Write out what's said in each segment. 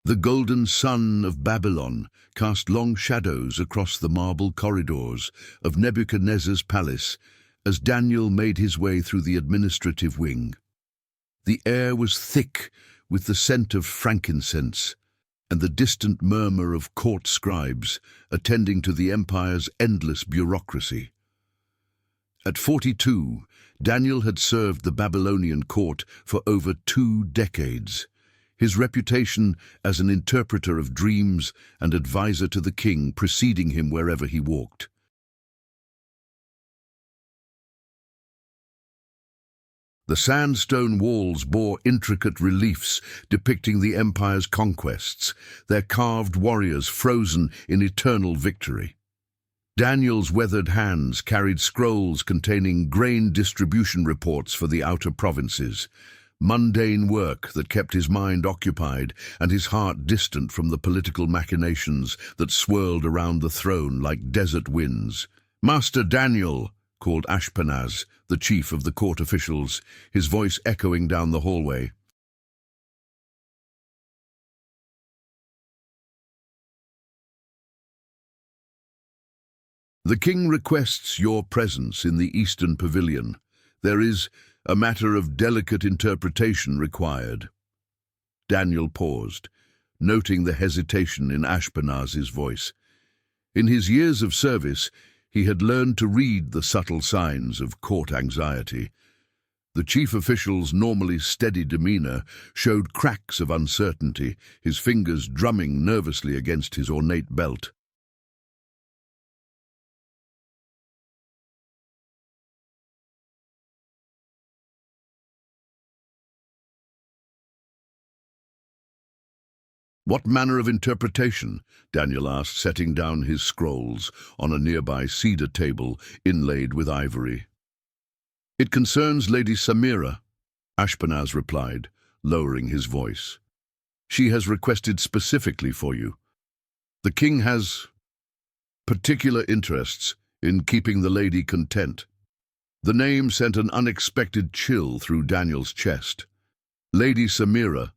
The golden sun of Babylon cast long shadows across the marble corridors of Nebuchadnezzar's palace as Daniel made his way through the administrative wing. The air was thick with the scent of frankincense and the distant murmur of court scribes attending to the empire's endless bureaucracy. At 42, Daniel had served the Babylonian court for over 2 decades. His reputation as an interpreter of dreams and advisor to the king preceding him wherever he walked. The sandstone walls bore intricate reliefs depicting the empire's conquests, their carved warriors frozen in eternal victory. Daniel's weathered hands carried scrolls containing grain distribution reports for the outer provinces, mundane work that kept his mind occupied and his heart distant from the political machinations that swirled around the throne like desert winds. "Master Daniel," called Ashpenaz, the chief of the court officials, his voice echoing down the hallway. "The king requests your presence in the eastern pavilion. There is a matter of delicate interpretation required." Daniel paused, noting the hesitation in Ashpenaz's voice. In his years of service, he had learned to read the subtle signs of court anxiety. The chief official's normally steady demeanor showed cracks of uncertainty, his fingers drumming nervously against his ornate belt. "What manner of interpretation?" Daniel asked, setting down his scrolls on a nearby cedar table inlaid with ivory. "It concerns Lady Samira," Ashpenaz replied, lowering his voice. "She has requested specifically for you. The king has particular interests in keeping the lady content." The name sent an unexpected chill through Daniel's chest. Lady Samira,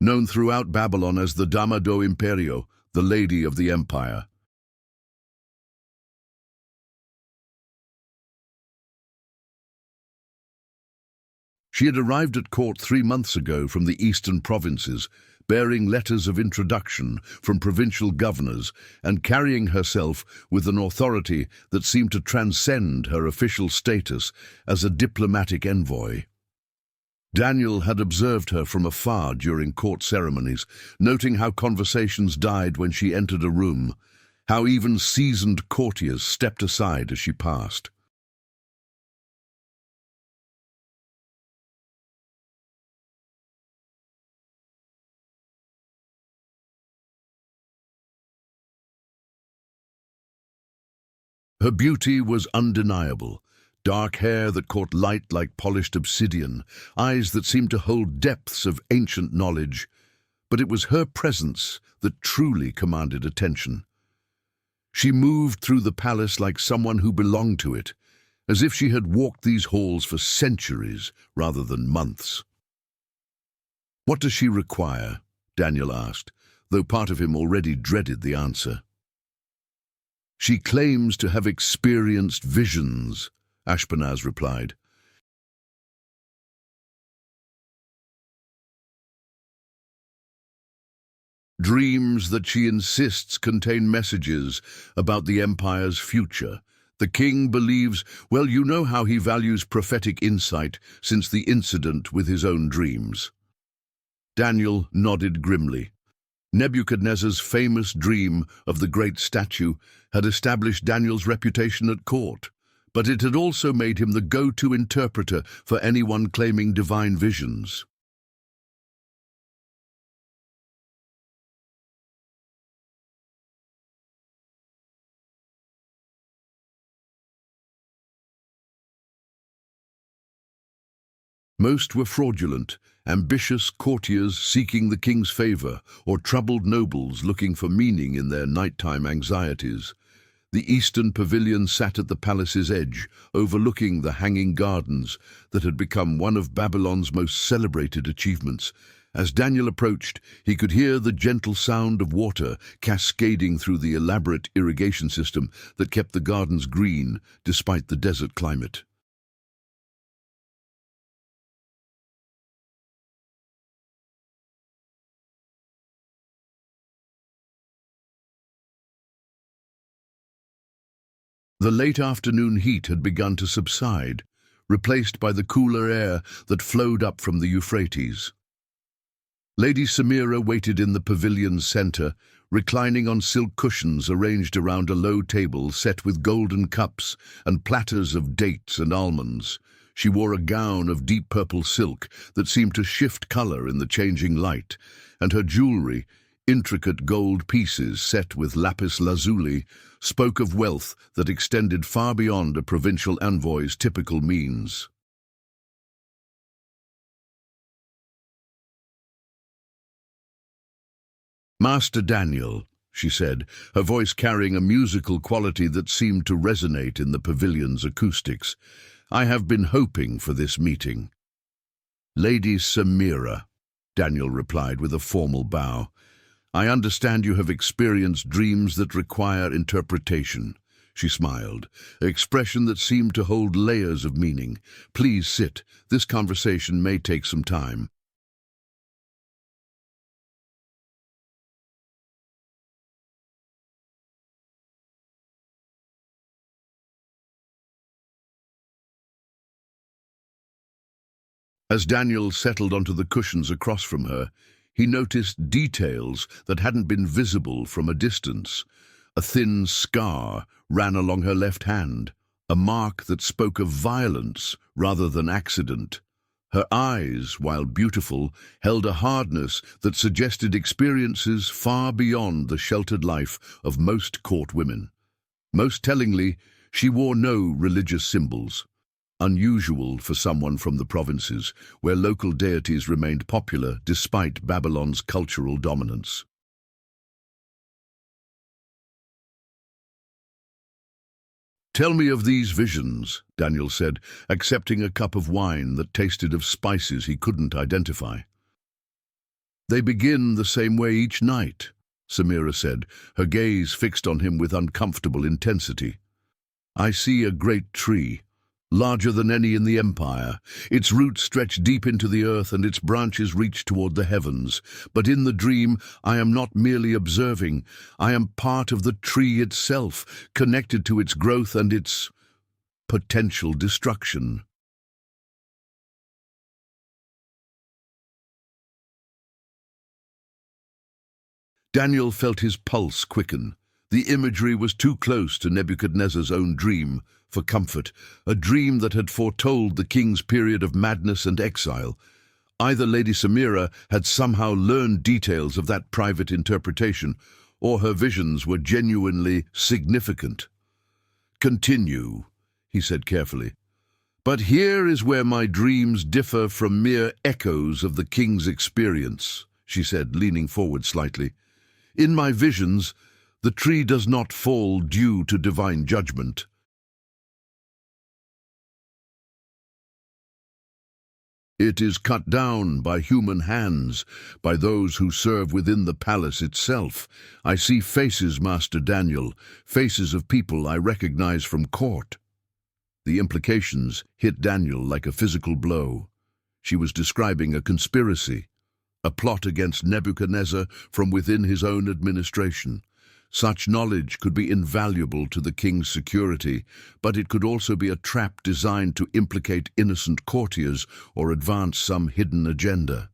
known throughout Babylon as the Dama do Imperio, the Lady of the Empire. She had arrived at court 3 months ago from the eastern provinces, bearing letters of introduction from provincial governors and carrying herself with an authority that seemed to transcend her official status as a diplomatic envoy. Daniel had observed her from afar during court ceremonies, noting how conversations died when she entered a room, how even seasoned courtiers stepped aside as she passed. Her beauty was undeniable. Dark hair that caught light like polished obsidian, eyes that seemed to hold depths of ancient knowledge. But it was her presence that truly commanded attention. She moved through the palace like someone who belonged to it, as if she had walked these halls for centuries rather than months. "What does she require?" Daniel asked, though part of him already dreaded the answer. "She claims to have experienced visions," Ashpenaz replied. "Dreams that she insists contain messages about the empire's future. The king believes, well, you know how he values prophetic insight since the incident with his own dreams." Daniel nodded grimly. Nebuchadnezzar's famous dream of the great statue had established Daniel's reputation at court, but it had also made him the go-to interpreter for anyone claiming divine visions. Most were fraudulent, ambitious courtiers seeking the king's favor, or troubled nobles looking for meaning in their nighttime anxieties. The eastern pavilion sat at the palace's edge, overlooking the hanging gardens that had become one of Babylon's most celebrated achievements, As Daniel approached, he could hear the gentle sound of water cascading through the elaborate irrigation system that kept the gardens green despite the desert climate. The late afternoon heat had begun to subside, replaced by the cooler air that flowed up from the Euphrates. Lady Samira waited in the pavilion's center, reclining on silk cushions arranged around a low table set with golden cups and platters of dates and almonds. She wore a gown of deep purple silk that seemed to shift color in the changing light, and her jewelry, intricate gold pieces set with lapis lazuli, spoke of wealth that extended far beyond a provincial envoy's typical means. "Master Daniel," she said, her voice carrying a musical quality that seemed to resonate in the pavilion's acoustics, "I have been hoping for this meeting." "Lady Samira," Daniel replied with a formal bow. "I understand you have experienced dreams that require interpretation." She smiled, an expression that seemed to hold layers of meaning. "Please sit. This conversation may take some time." As Daniel settled onto the cushions across from her, he noticed details that hadn't been visible from a distance. A thin scar ran along her left hand, a mark that spoke of violence rather than accident. Her eyes, while beautiful, held a hardness that suggested experiences far beyond the sheltered life of most court women. Most tellingly, she wore no religious symbols, unusual for someone from the provinces, where local deities remained popular despite Babylon's cultural dominance. "Tell me of these visions," Daniel said, accepting a cup of wine that tasted of spices he couldn't identify. "They begin the same way each night," Samira said, her gaze fixed on him with uncomfortable intensity. "I see a great tree, larger than any in the empire. Its roots stretch deep into the earth and its branches reach toward the heavens. But in the dream, I am not merely observing. I am part of the tree itself, connected to its growth and its potential destruction." Daniel felt his pulse quicken. The imagery was too close to Nebuchadnezzar's own dream for comfort, a dream that had foretold the king's period of madness and exile. Either Lady Samira had somehow learned details of that private interpretation, or her visions were genuinely significant. "Continue," he said carefully. "But here is where my dreams differ from mere echoes of the king's experience," she said, leaning forward slightly. "In my visions, the tree does not fall due to divine judgment. It is cut down by human hands, by those who serve within the palace itself. I see faces, Master Daniel, faces of people I recognize from court." The implications hit Daniel like a physical blow. She was describing a conspiracy, a plot against Nebuchadnezzar from within his own administration. Such knowledge could be invaluable to the king's security, but it could also be a trap designed to implicate innocent courtiers or advance some hidden agenda.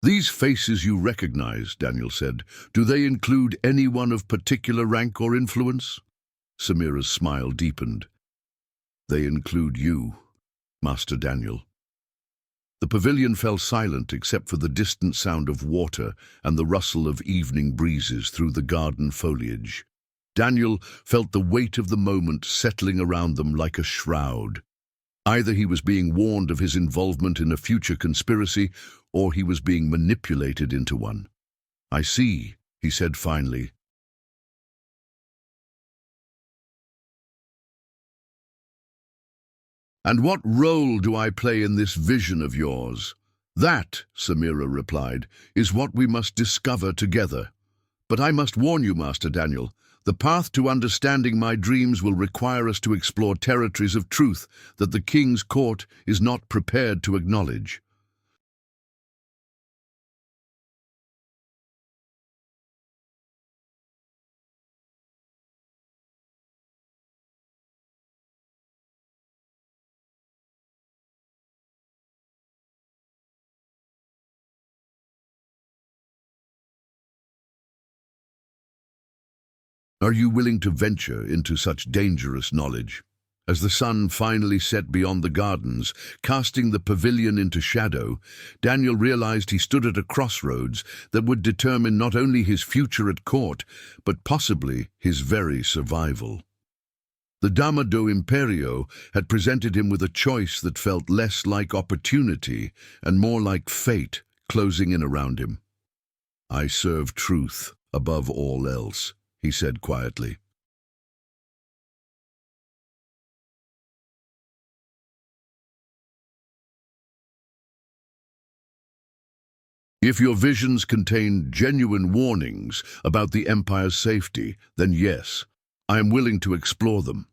"These faces you recognize," Daniel said, "do they include anyone of particular rank or influence?" Samira's smile deepened. "They include you, Master Daniel." The pavilion fell silent except for the distant sound of water and the rustle of evening breezes through the garden foliage. Daniel felt the weight of the moment settling around them like a shroud. Either he was being warned of his involvement in a future conspiracy, or he was being manipulated into one. "I see," he said finally. "And what role do I play in this vision of yours?" "That," Samira replied, "is what we must discover together. But I must warn you, Master Daniel, the path to understanding my dreams will require us to explore territories of truth that the king's court is not prepared to acknowledge." Are you willing to venture into such dangerous knowledge? As the sun finally set beyond the gardens, casting the pavilion into shadow, Daniel realized he stood at a crossroads that would determine not only his future at court, but possibly his very survival. The Dama do Imperio had presented him with a choice that felt less like opportunity and more like fate closing in around him. "I serve truth above all else," he said quietly. If your visions contain genuine warnings about the Empire's safety, then yes, I am willing to explore them.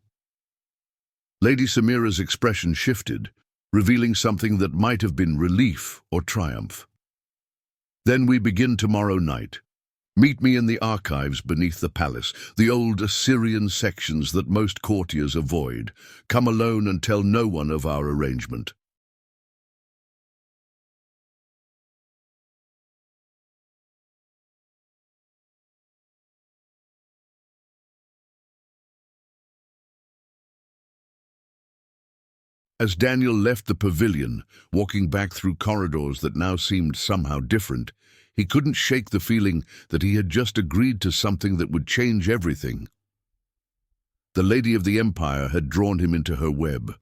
Lady Samira's expression shifted, revealing something that might have been relief or triumph. "Then we begin tomorrow night. Meet me in the archives beneath the palace, the old Assyrian sections that most courtiers avoid. Come alone and tell no one of our arrangement." As Daniel left the pavilion, walking back through corridors that now seemed somehow different, he couldn't shake the feeling that he had just agreed to something that would change everything. The Lady of the Empire had drawn him into her web,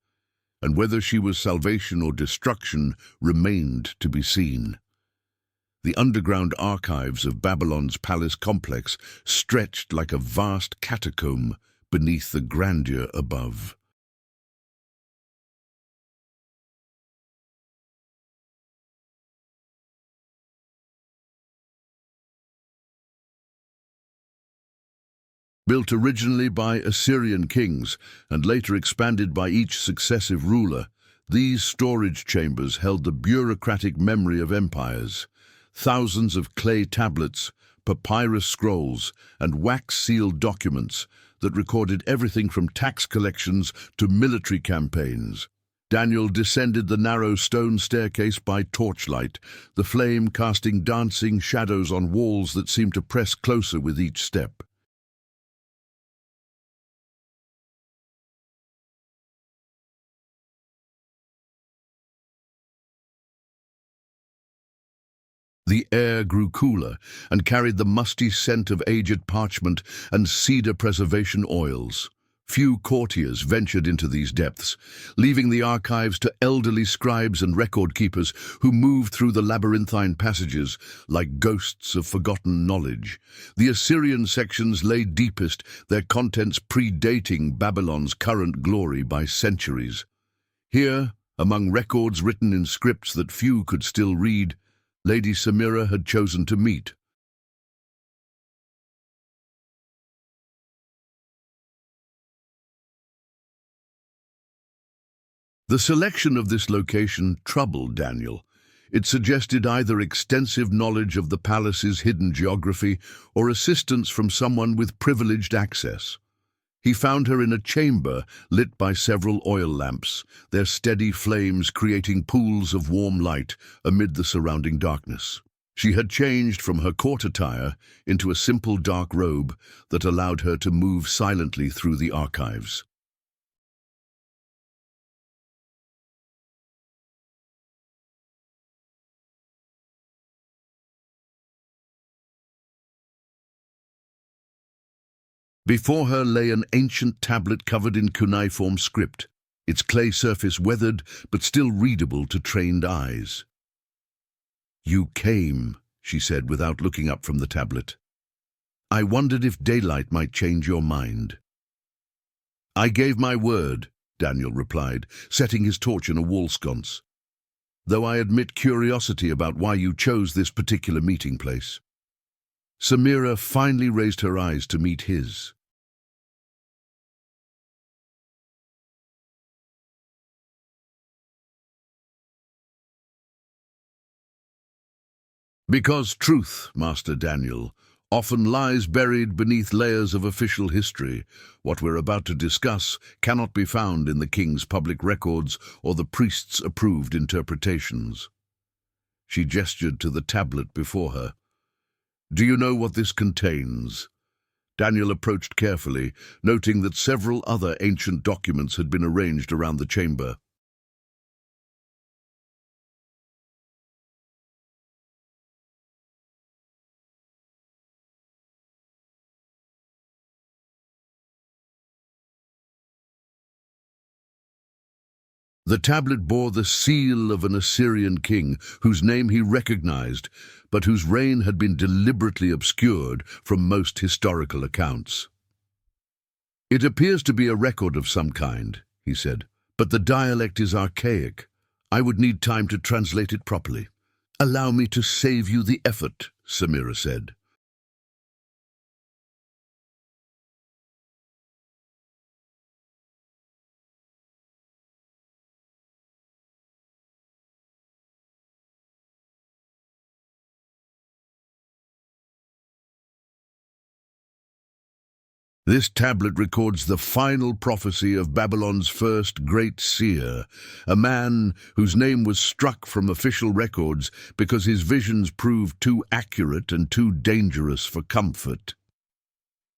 and whether she was salvation or destruction remained to be seen. The underground archives of Babylon's palace complex stretched like a vast catacomb beneath the grandeur above. Built originally by Assyrian kings and later expanded by each successive ruler, these storage chambers held the bureaucratic memory of empires. Thousands of clay tablets, papyrus scrolls, and wax-sealed documents that recorded everything from tax collections to military campaigns. Daniel descended the narrow stone staircase by torchlight, the flame casting dancing shadows on walls that seemed to press closer with each step. The air grew cooler and carried the musty scent of aged parchment and cedar preservation oils. Few courtiers ventured into these depths, leaving the archives to elderly scribes and record keepers who moved through the labyrinthine passages like ghosts of forgotten knowledge. The Assyrian sections lay deepest, their contents predating Babylon's current glory by centuries. Here, among records written in scripts that few could still read, Lady Samira had chosen to meet. The selection of this location troubled Daniel. It suggested either extensive knowledge of the palace's hidden geography or assistance from someone with privileged access. He found her in a chamber lit by several oil lamps, their steady flames creating pools of warm light amid the surrounding darkness. She had changed from her court attire into a simple dark robe that allowed her to move silently through the archives. Before her lay an ancient tablet covered in cuneiform script, its clay surface weathered but still readable to trained eyes. "You came," she said without looking up from the tablet. "I wondered if daylight might change your mind." "I gave my word," Daniel replied, setting his torch in a wall sconce. "Though I admit curiosity about why you chose this particular meeting place." Samira finally raised her eyes to meet his. "Because truth, Master Daniel, often lies buried beneath layers of official history. What we're about to discuss cannot be found in the king's public records or the priest's approved interpretations." She gestured to the tablet before her. "Do you know what this contains?" Daniel approached carefully, noting that several other ancient documents had been arranged around the chamber. The tablet bore the seal of an Assyrian king, whose name he recognized, but whose reign had been deliberately obscured from most historical accounts. "It appears to be a record of some kind," he said, "but the dialect is archaic. I would need time to translate it properly." "Allow me to save you the effort," Samira said. This tablet records the final prophecy of Babylon's first great seer, a man whose name was struck from official records because his visions proved too accurate and too dangerous for comfort.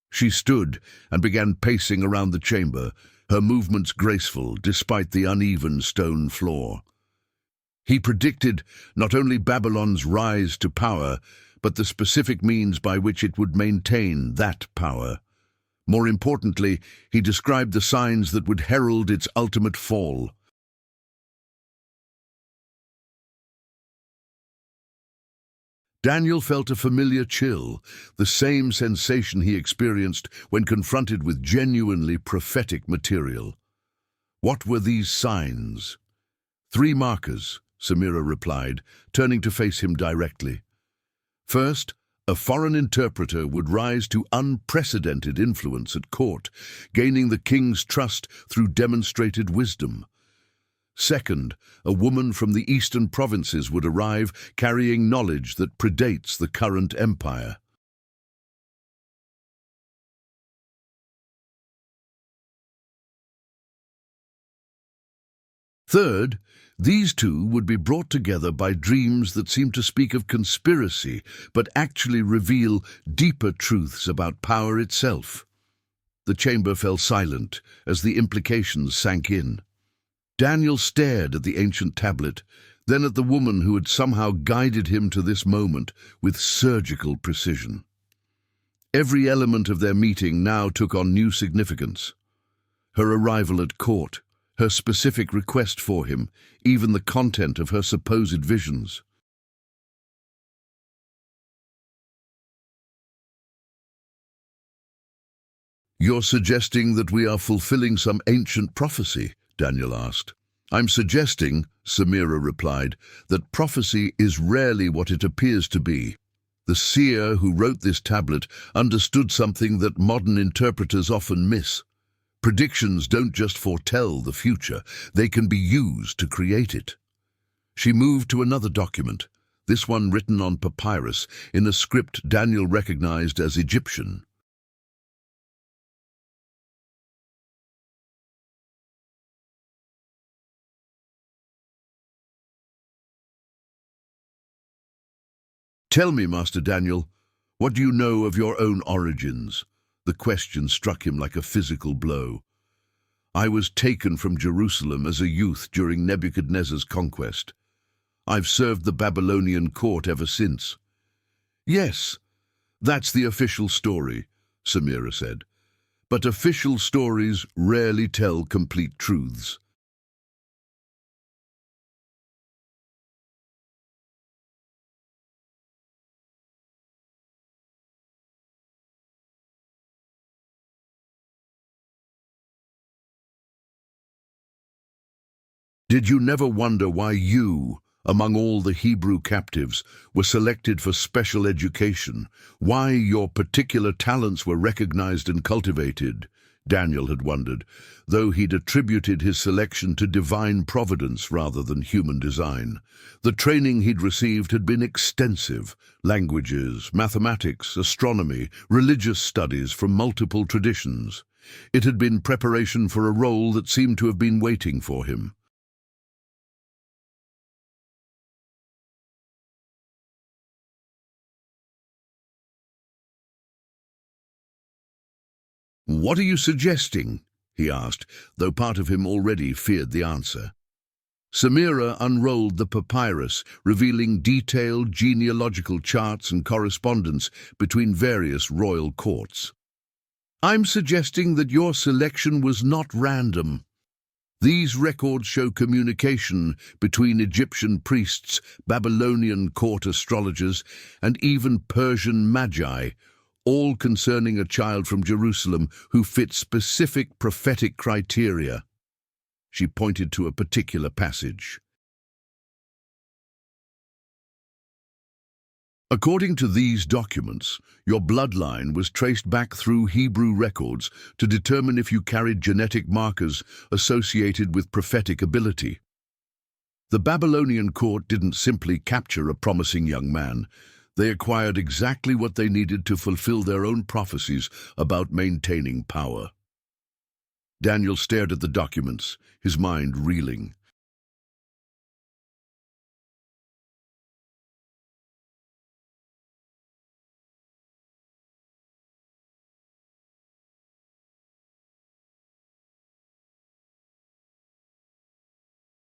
She stood and began pacing around the chamber, her movements graceful despite the uneven stone floor. He predicted not only Babylon's rise to power, but the specific means by which it would maintain that power. More importantly, he described the signs that would herald its ultimate fall. Daniel felt a familiar chill, the same sensation he experienced when confronted with genuinely prophetic material. What were these signs? "Three markers," Samira replied, turning to face him directly. "First, a foreign interpreter would rise to unprecedented influence at court, gaining the king's trust through demonstrated wisdom. Second, a woman from the eastern provinces would arrive carrying knowledge that predates the current empire. Third, these two would be brought together by dreams that seem to speak of conspiracy, but actually reveal deeper truths about power itself." The chamber fell silent as the implications sank in. Daniel stared at the ancient tablet, then at the woman who had somehow guided him to this moment with surgical precision. Every element of their meeting now took on new significance. Her arrival at court, her specific request for him, even the content of her supposed visions. "You're suggesting that we are fulfilling some ancient prophecy?" Daniel asked. "I'm suggesting," Samira replied, "that prophecy is rarely what it appears to be. The seer who wrote this tablet understood something that modern interpreters often miss. Predictions don't just foretell the future, they can be used to create it." She moved to another document, this one written on papyrus in a script Daniel recognized as Egyptian. "Tell me, Master Daniel, what do you know of your own origins?" The question struck him like a physical blow. "I was taken from Jerusalem as a youth during Nebuchadnezzar's conquest. I've served the Babylonian court ever since." "Yes, that's the official story," Samira said. "But official stories rarely tell complete truths. Did you never wonder why you, among all the Hebrew captives, were selected for special education? Why your particular talents were recognized and cultivated? Daniel had wondered, though he'd attributed his selection to divine providence rather than human design. The training he'd received had been extensive: languages, mathematics, astronomy, religious studies from multiple traditions. It had been preparation for a role that seemed to have been waiting for him. "What are you suggesting?" he asked, though part of him already feared the answer. Samira unrolled the papyrus, revealing detailed genealogical charts and correspondence between various royal courts. "I'm suggesting that your selection was not random. These records show communication between Egyptian priests, Babylonian court astrologers, and even Persian magi, all concerning a child from Jerusalem who fit specific prophetic criteria." She pointed to a particular passage. "According to these documents, your bloodline was traced back through Hebrew records to determine if you carried genetic markers associated with prophetic ability. The Babylonian court didn't simply capture a promising young man. They acquired exactly what they needed to fulfill their own prophecies about maintaining power." Daniel stared at the documents, his mind reeling.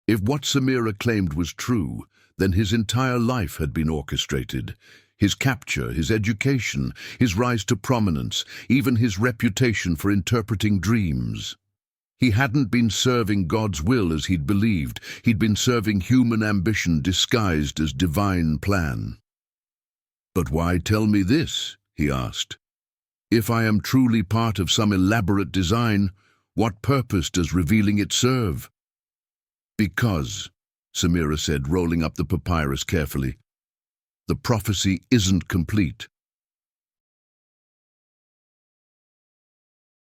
If what Samira claimed was true, then his entire life had been orchestrated. His capture, his education, his rise to prominence, even his reputation for interpreting dreams. He hadn't been serving God's will as he'd believed. He'd been serving human ambition disguised as divine plan. "But why tell me this?" he asked. "If I am truly part of some elaborate design, what purpose does revealing it serve?" "Because," Samira said, rolling up the papyrus carefully, "the prophecy isn't complete.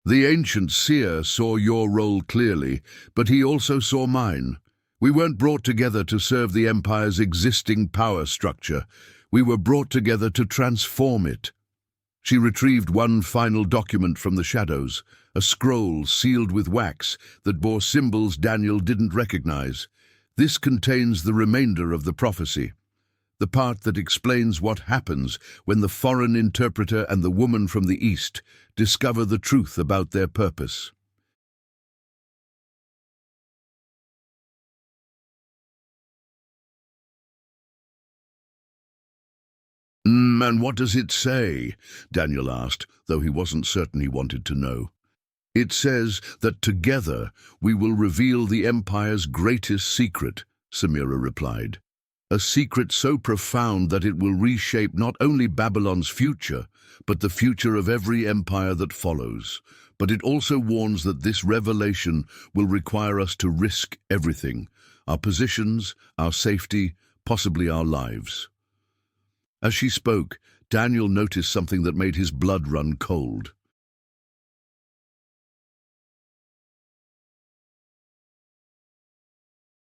The ancient seer saw your role clearly, but he also saw mine. We weren't brought together to serve the Empire's existing power structure. We were brought together to transform it." She retrieved one final document from the shadows, a scroll sealed with wax that bore symbols Daniel didn't recognize. "This contains the remainder of the prophecy, the part that explains what happens when the foreign interpreter and the woman from the East discover the truth about their purpose." And what does it say?" Daniel asked, though he wasn't certain he wanted to know. "It says that together we will reveal the Empire's greatest secret," Samira replied. "A secret so profound that it will reshape not only Babylon's future, but the future of every empire that follows. But it also warns that this revelation will require us to risk everything: our positions, our safety, possibly our lives." As she spoke, Daniel noticed something that made his blood run cold.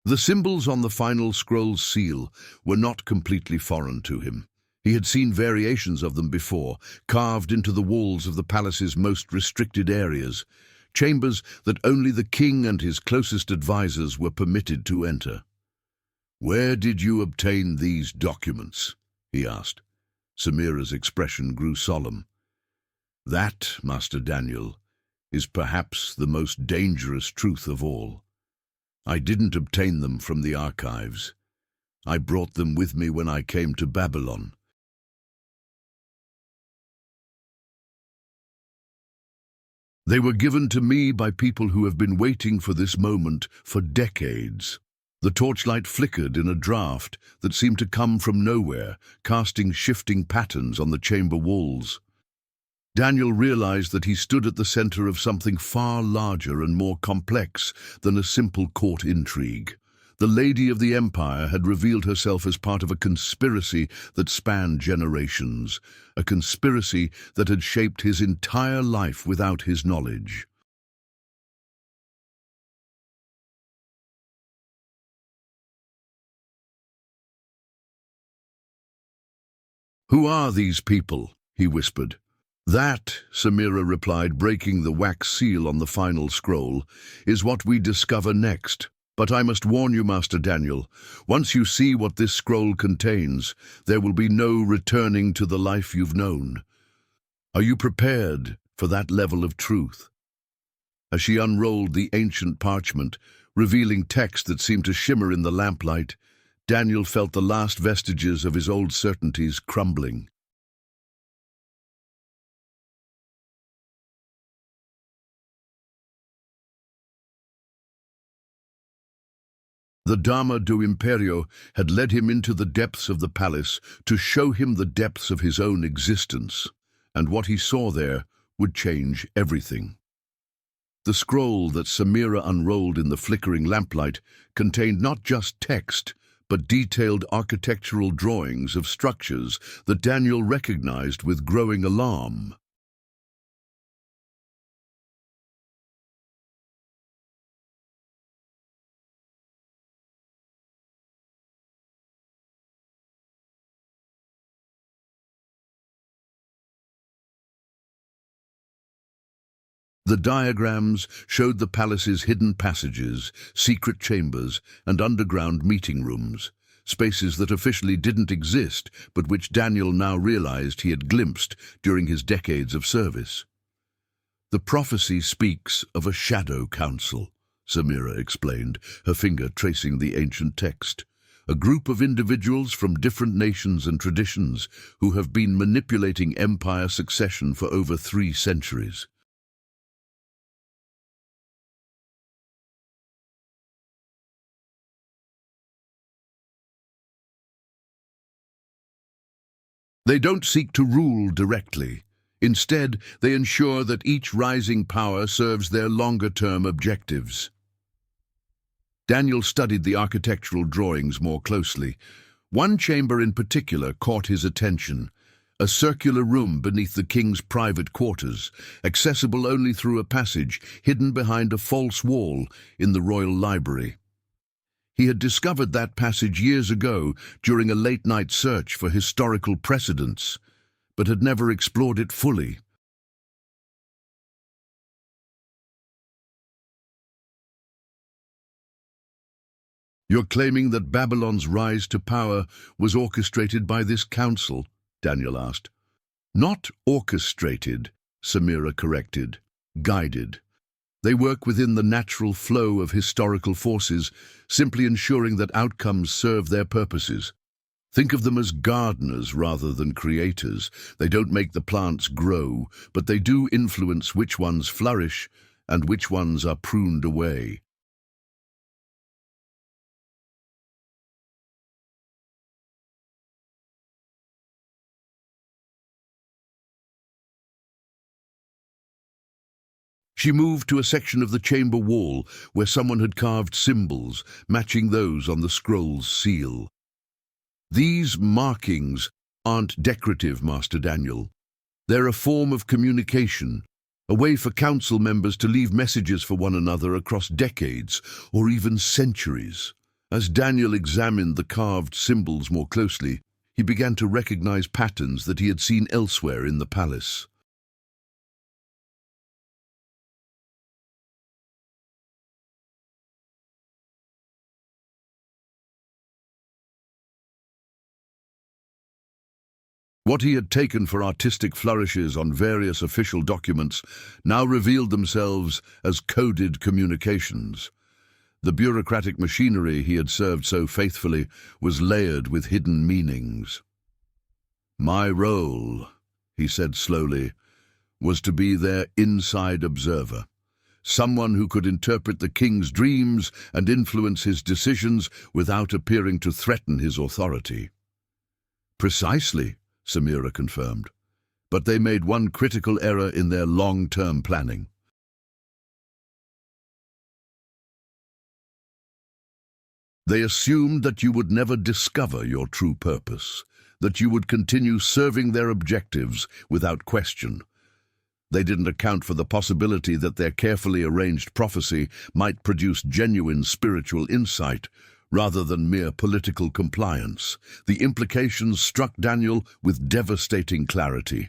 The symbols on the final scroll's seal were not completely foreign to him. He had seen variations of them before, carved into the walls of the palace's most restricted areas, chambers that only the king and his closest advisors were permitted to enter. "Where did you obtain these documents?" he asked. Samira's expression grew solemn. "That, Master Daniel, is perhaps the most dangerous truth of all. I didn't obtain them from the archives. I brought them with me when I came to Babylon." "They were given to me by people who have been waiting for this moment for decades." The torchlight flickered in a draft that seemed to come from nowhere, casting shifting patterns on the chamber walls. Daniel realized that he stood at the center of something far larger and more complex than a simple court intrigue. The Lady of the Empire had revealed herself as part of a conspiracy that spanned generations, a conspiracy that had shaped his entire life without his knowledge. "Who are these people?" he whispered. "That," Samira replied, breaking the wax seal on the final scroll, "is what we discover next. But I must warn you, Master Daniel, once you see what this scroll contains, there will be no returning to the life you've known. Are you prepared for that level of truth?" As she unrolled the ancient parchment, revealing text that seemed to shimmer in the lamplight, Daniel felt the last vestiges of his old certainties crumbling. The Dama do Imperio had led him into the depths of the palace to show him the depths of his own existence, and what he saw there would change everything. The scroll that Samira unrolled in the flickering lamplight contained not just text, but detailed architectural drawings of structures that Daniel recognized with growing alarm. The diagrams showed the palace's hidden passages, secret chambers, and underground meeting rooms, spaces that officially didn't exist, but which Daniel now realized he had glimpsed during his decades of service. "The prophecy speaks of a shadow council," Samira explained, her finger tracing the ancient text. "A group of individuals from different nations and traditions who have been manipulating empire succession for over 3 centuries. They don't seek to rule directly. Instead, they ensure that each rising power serves their longer-term objectives." Daniel studied the architectural drawings more closely. One chamber in particular caught his attention, a circular room beneath the king's private quarters, accessible only through a passage hidden behind a false wall in the royal library. He had discovered that passage years ago during a late-night search for historical precedents, but had never explored it fully. "You're claiming that Babylon's rise to power was orchestrated by this council?" Daniel asked. "Not orchestrated," Samira corrected. "Guided. They work within the natural flow of historical forces, simply ensuring that outcomes serve their purposes. Think of them as gardeners rather than creators. They don't make the plants grow, but they do influence which ones flourish and which ones are pruned away." She moved to a section of the chamber wall where someone had carved symbols matching those on the scroll's seal. "These markings aren't decorative, Master Daniel. They're a form of communication, a way for council members to leave messages for one another across decades or even centuries." As Daniel examined the carved symbols more closely, he began to recognize patterns that he had seen elsewhere in the palace. What he had taken for artistic flourishes on various official documents now revealed themselves as coded communications. The bureaucratic machinery he had served so faithfully was layered with hidden meanings. "My role," he said slowly, "was to be their inside observer, someone who could interpret the king's dreams and influence his decisions without appearing to threaten his authority." "Precisely," Samira confirmed. "But they made one critical error in their long-term planning. They assumed that you would never discover your true purpose, that you would continue serving their objectives without question. They didn't account for the possibility that their carefully arranged prophecy might produce genuine spiritual insight rather than mere political compliance. The implications struck Daniel with devastating clarity.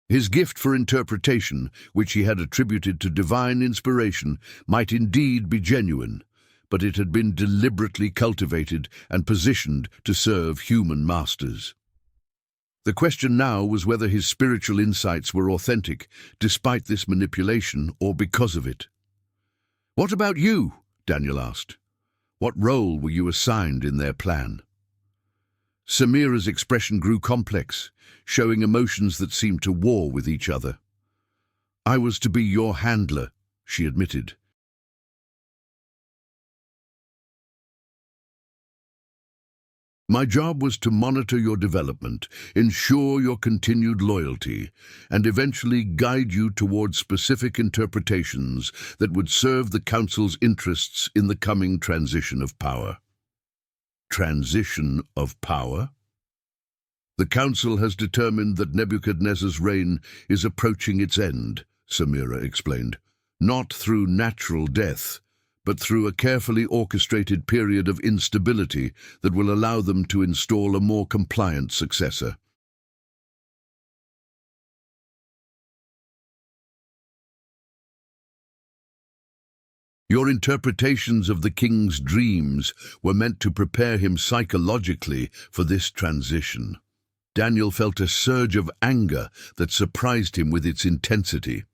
His gift for interpretation, which he had attributed to divine inspiration, might indeed be genuine, but it had been deliberately cultivated and positioned to serve human masters. The question now was whether his spiritual insights were authentic, despite this manipulation or because of it. "What about you?" Daniel asked. "What role were you assigned in their plan?" Samira's expression grew complex, showing emotions that seemed to war with each other. "I was to be your handler," she admitted. "My job was to monitor your development, ensure your continued loyalty, and eventually guide you towards specific interpretations that would serve the Council's interests in the coming transition of power." Transition of power? "The Council has determined that Nebuchadnezzar's reign is approaching its end," Samira explained. "Not through natural death, but through a carefully orchestrated period of instability that will allow them to install a more compliant successor." "Your interpretations of the king's dreams were meant to prepare him psychologically for this transition." Daniel felt a surge of anger that surprised him with its intensity.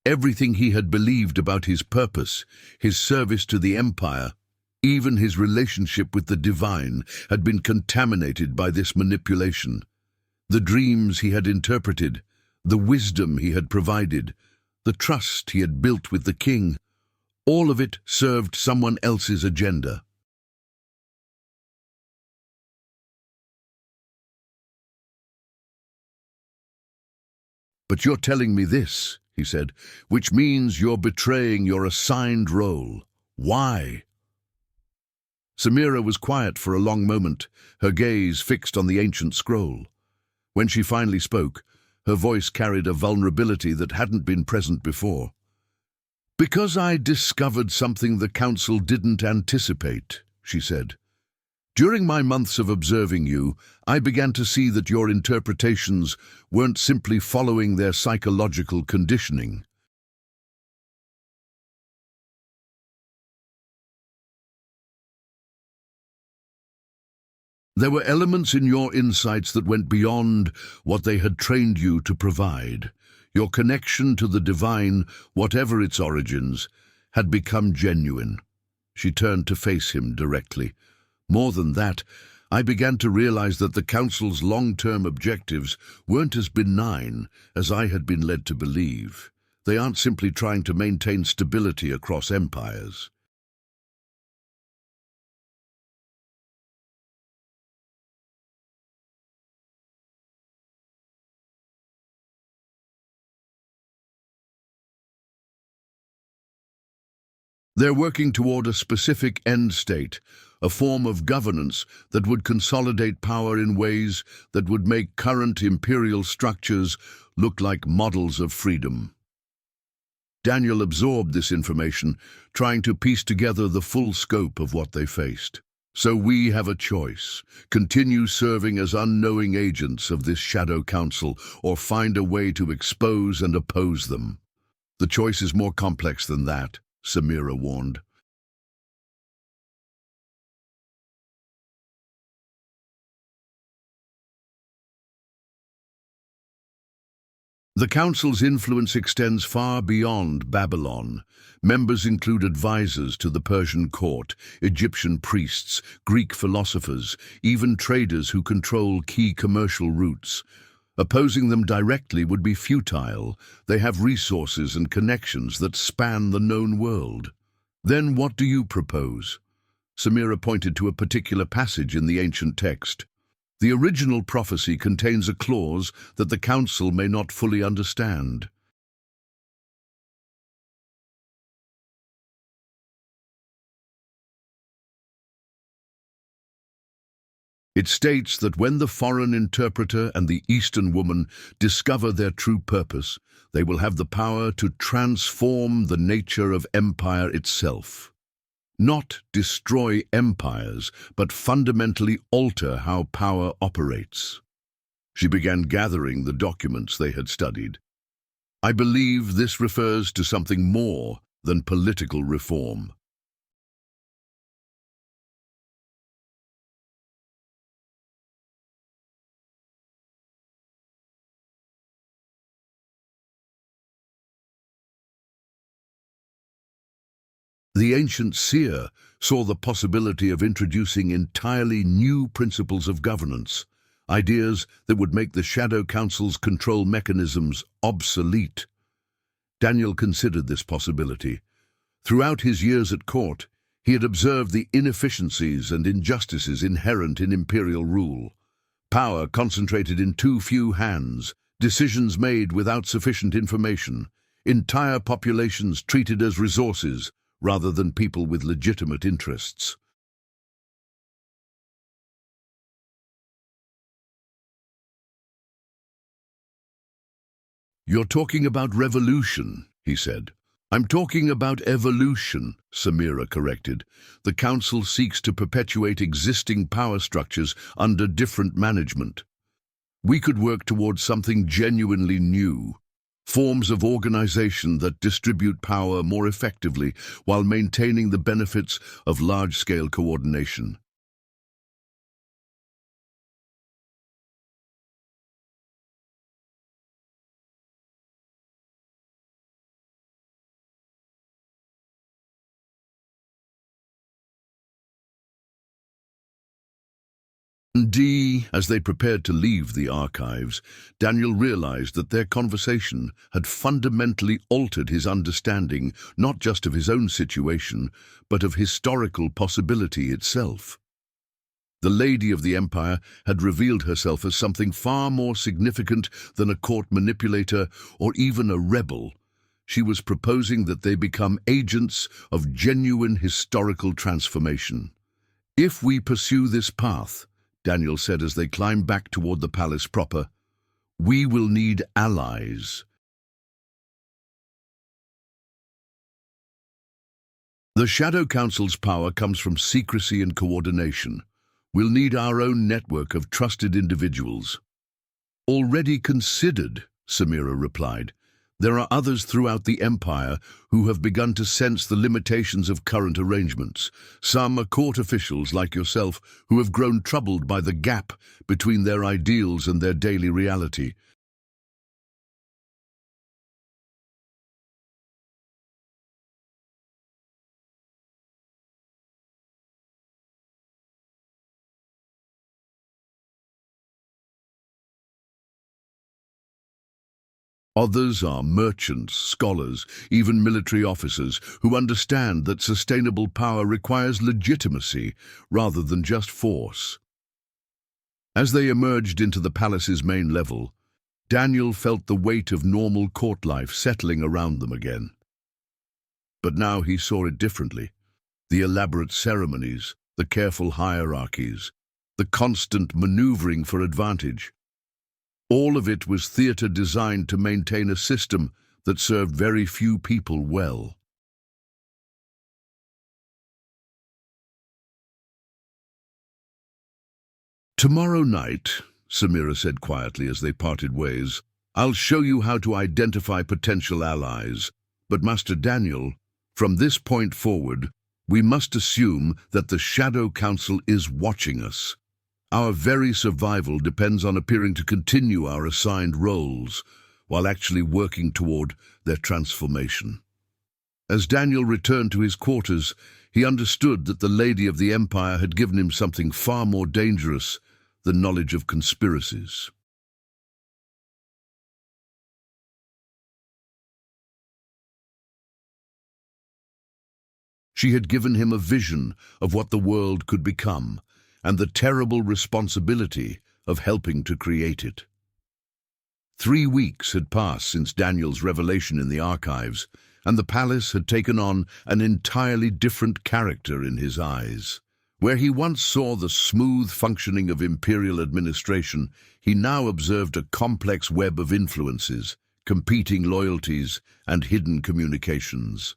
Everything he had believed about his purpose, his service to the empire, even his relationship with the divine, had been contaminated by this manipulation. The dreams he had interpreted, the wisdom he had provided, the trust he had built with the king, all of it served someone else's agenda. "But you're telling me this," he said, "which means you're betraying your assigned role. Why?" Samira was quiet for a long moment, her gaze fixed on the ancient scroll. When she finally spoke, her voice carried a vulnerability that hadn't been present before. "Because I discovered something the Council didn't anticipate," she said. "During my months of observing you, I began to see that your interpretations weren't simply following their psychological conditioning. There were elements in your insights that went beyond what they had trained you to provide. Your connection to the divine, whatever its origins, had become genuine." She turned to face him directly. "More than that, I began to realize that the Council's long-term objectives weren't as benign as I had been led to believe. They aren't simply trying to maintain stability across empires. They're working toward a specific end state, a form of governance that would consolidate power in ways that would make current imperial structures look like models of freedom." Daniel absorbed this information, trying to piece together the full scope of what they faced. "So we have a choice: continue serving as unknowing agents of this shadow council, or find a way to expose and oppose them. The choice is more complex than that," Samira warned. The Council's influence extends far beyond Babylon. Members include advisors to the Persian court, Egyptian priests, Greek philosophers, even traders who control key commercial routes. Opposing them directly would be futile. They have resources and connections that span the known world. Then what do you propose? Samira pointed to a particular passage in the ancient text. The original prophecy contains a clause that the council may not fully understand. It states that when the foreign interpreter and the Eastern woman discover their true purpose, they will have the power to transform the nature of empire itself. Not destroy empires, but fundamentally alter how power operates. She began gathering the documents they had studied. I believe this refers to something more than political reform. The ancient seer saw the possibility of introducing entirely new principles of governance, ideas that would make the Shadow Council's control mechanisms obsolete. Daniel considered this possibility. Throughout his years at court, he had observed the inefficiencies and injustices inherent in imperial rule. Power concentrated in too few hands, decisions made without sufficient information, entire populations treated as resources rather than people with legitimate interests. You're talking about revolution, he said. I'm talking about evolution, Samira corrected. The council seeks to perpetuate existing power structures under different management. We could work towards something genuinely new. Forms of organization that distribute power more effectively while maintaining the benefits of large-scale coordination. As they prepared to leave the archives, Daniel realized that their conversation had fundamentally altered his understanding not just of his own situation, but of historical possibility itself. The Lady of the Empire had revealed herself as something far more significant than a court manipulator or even a rebel. She was proposing that they become agents of genuine historical transformation. If we pursue this path, Daniel said as they climbed back toward the palace proper, we will need allies. The Shadow Council's power comes from secrecy and coordination. We'll need our own network of trusted individuals. Already considered, Samira replied. There are others throughout the Empire who have begun to sense the limitations of current arrangements. Some are court officials like yourself who have grown troubled by the gap between their ideals and their daily reality. Others are merchants, scholars, even military officers who understand that sustainable power requires legitimacy rather than just force. As they emerged into the palace's main level, Daniel felt the weight of normal court life settling around them again. But now he saw it differently. The elaborate ceremonies, the careful hierarchies, the constant maneuvering for advantage. All of it was theatre designed to maintain a system that served very few people well. Tomorrow night, Samira said quietly as they parted ways, I'll show you how to identify potential allies. But Master Daniel, from this point forward, we must assume that the Shadow Council is watching us. Our very survival depends on appearing to continue our assigned roles, while actually working toward their transformation. As Daniel returned to his quarters, he understood that the Lady of the Empire had given him something far more dangerous than knowledge of conspiracies. She had given him a vision of what the world could become, and the terrible responsibility of helping to create it. 3 weeks had passed since Daniel's revelation in the archives, and the palace had taken on an entirely different character in his eyes. Where he once saw the smooth functioning of imperial administration, he now observed a complex web of influences, competing loyalties, and hidden communications.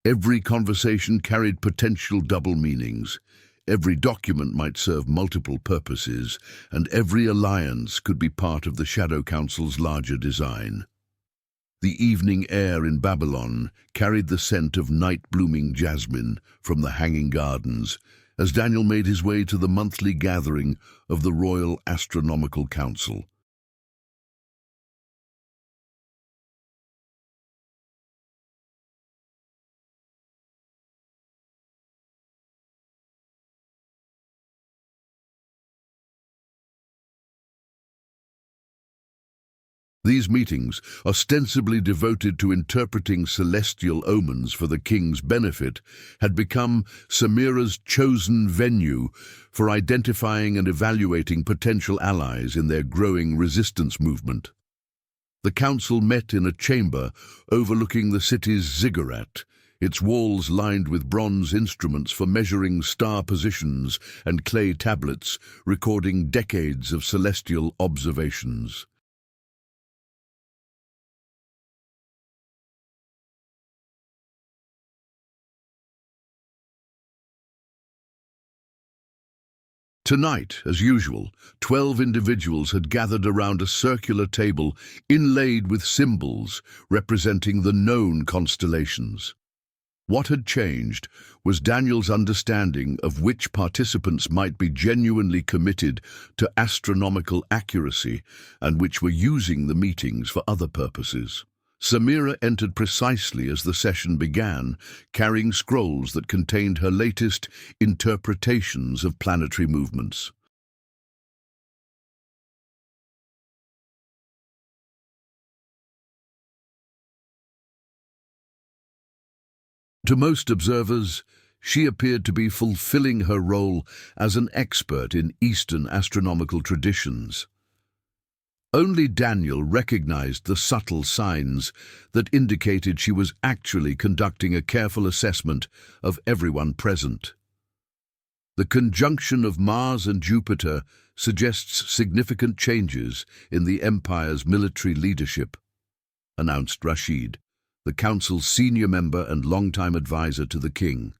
Every conversation carried potential double meanings. Every document might serve multiple purposes, and every alliance could be part of the Shadow Council's larger design. The evening air in Babylon carried the scent of night-blooming jasmine from the hanging gardens as Daniel made his way to the monthly gathering of the Royal Astronomical Council. These meetings, ostensibly devoted to interpreting celestial omens for the king's benefit, had become Samira's chosen venue for identifying and evaluating potential allies in their growing resistance movement. The council met in a chamber overlooking the city's ziggurat, its walls lined with bronze instruments for measuring star positions and clay tablets recording decades of celestial observations. Tonight, as usual, 12 individuals had gathered around a circular table inlaid with symbols representing the known constellations. What had changed was Daniel's understanding of which participants might be genuinely committed to astronomical accuracy and which were using the meetings for other purposes. Samira entered precisely as the session began, carrying scrolls that contained her latest interpretations of planetary movements. To most observers, she appeared to be fulfilling her role as an expert in Eastern astronomical traditions. Only Daniel recognized the subtle signs that indicated she was actually conducting a careful assessment of everyone present. The conjunction of Mars and Jupiter suggests significant changes in the Empire's military leadership, announced Rashid, the council's senior member and longtime advisor to the king.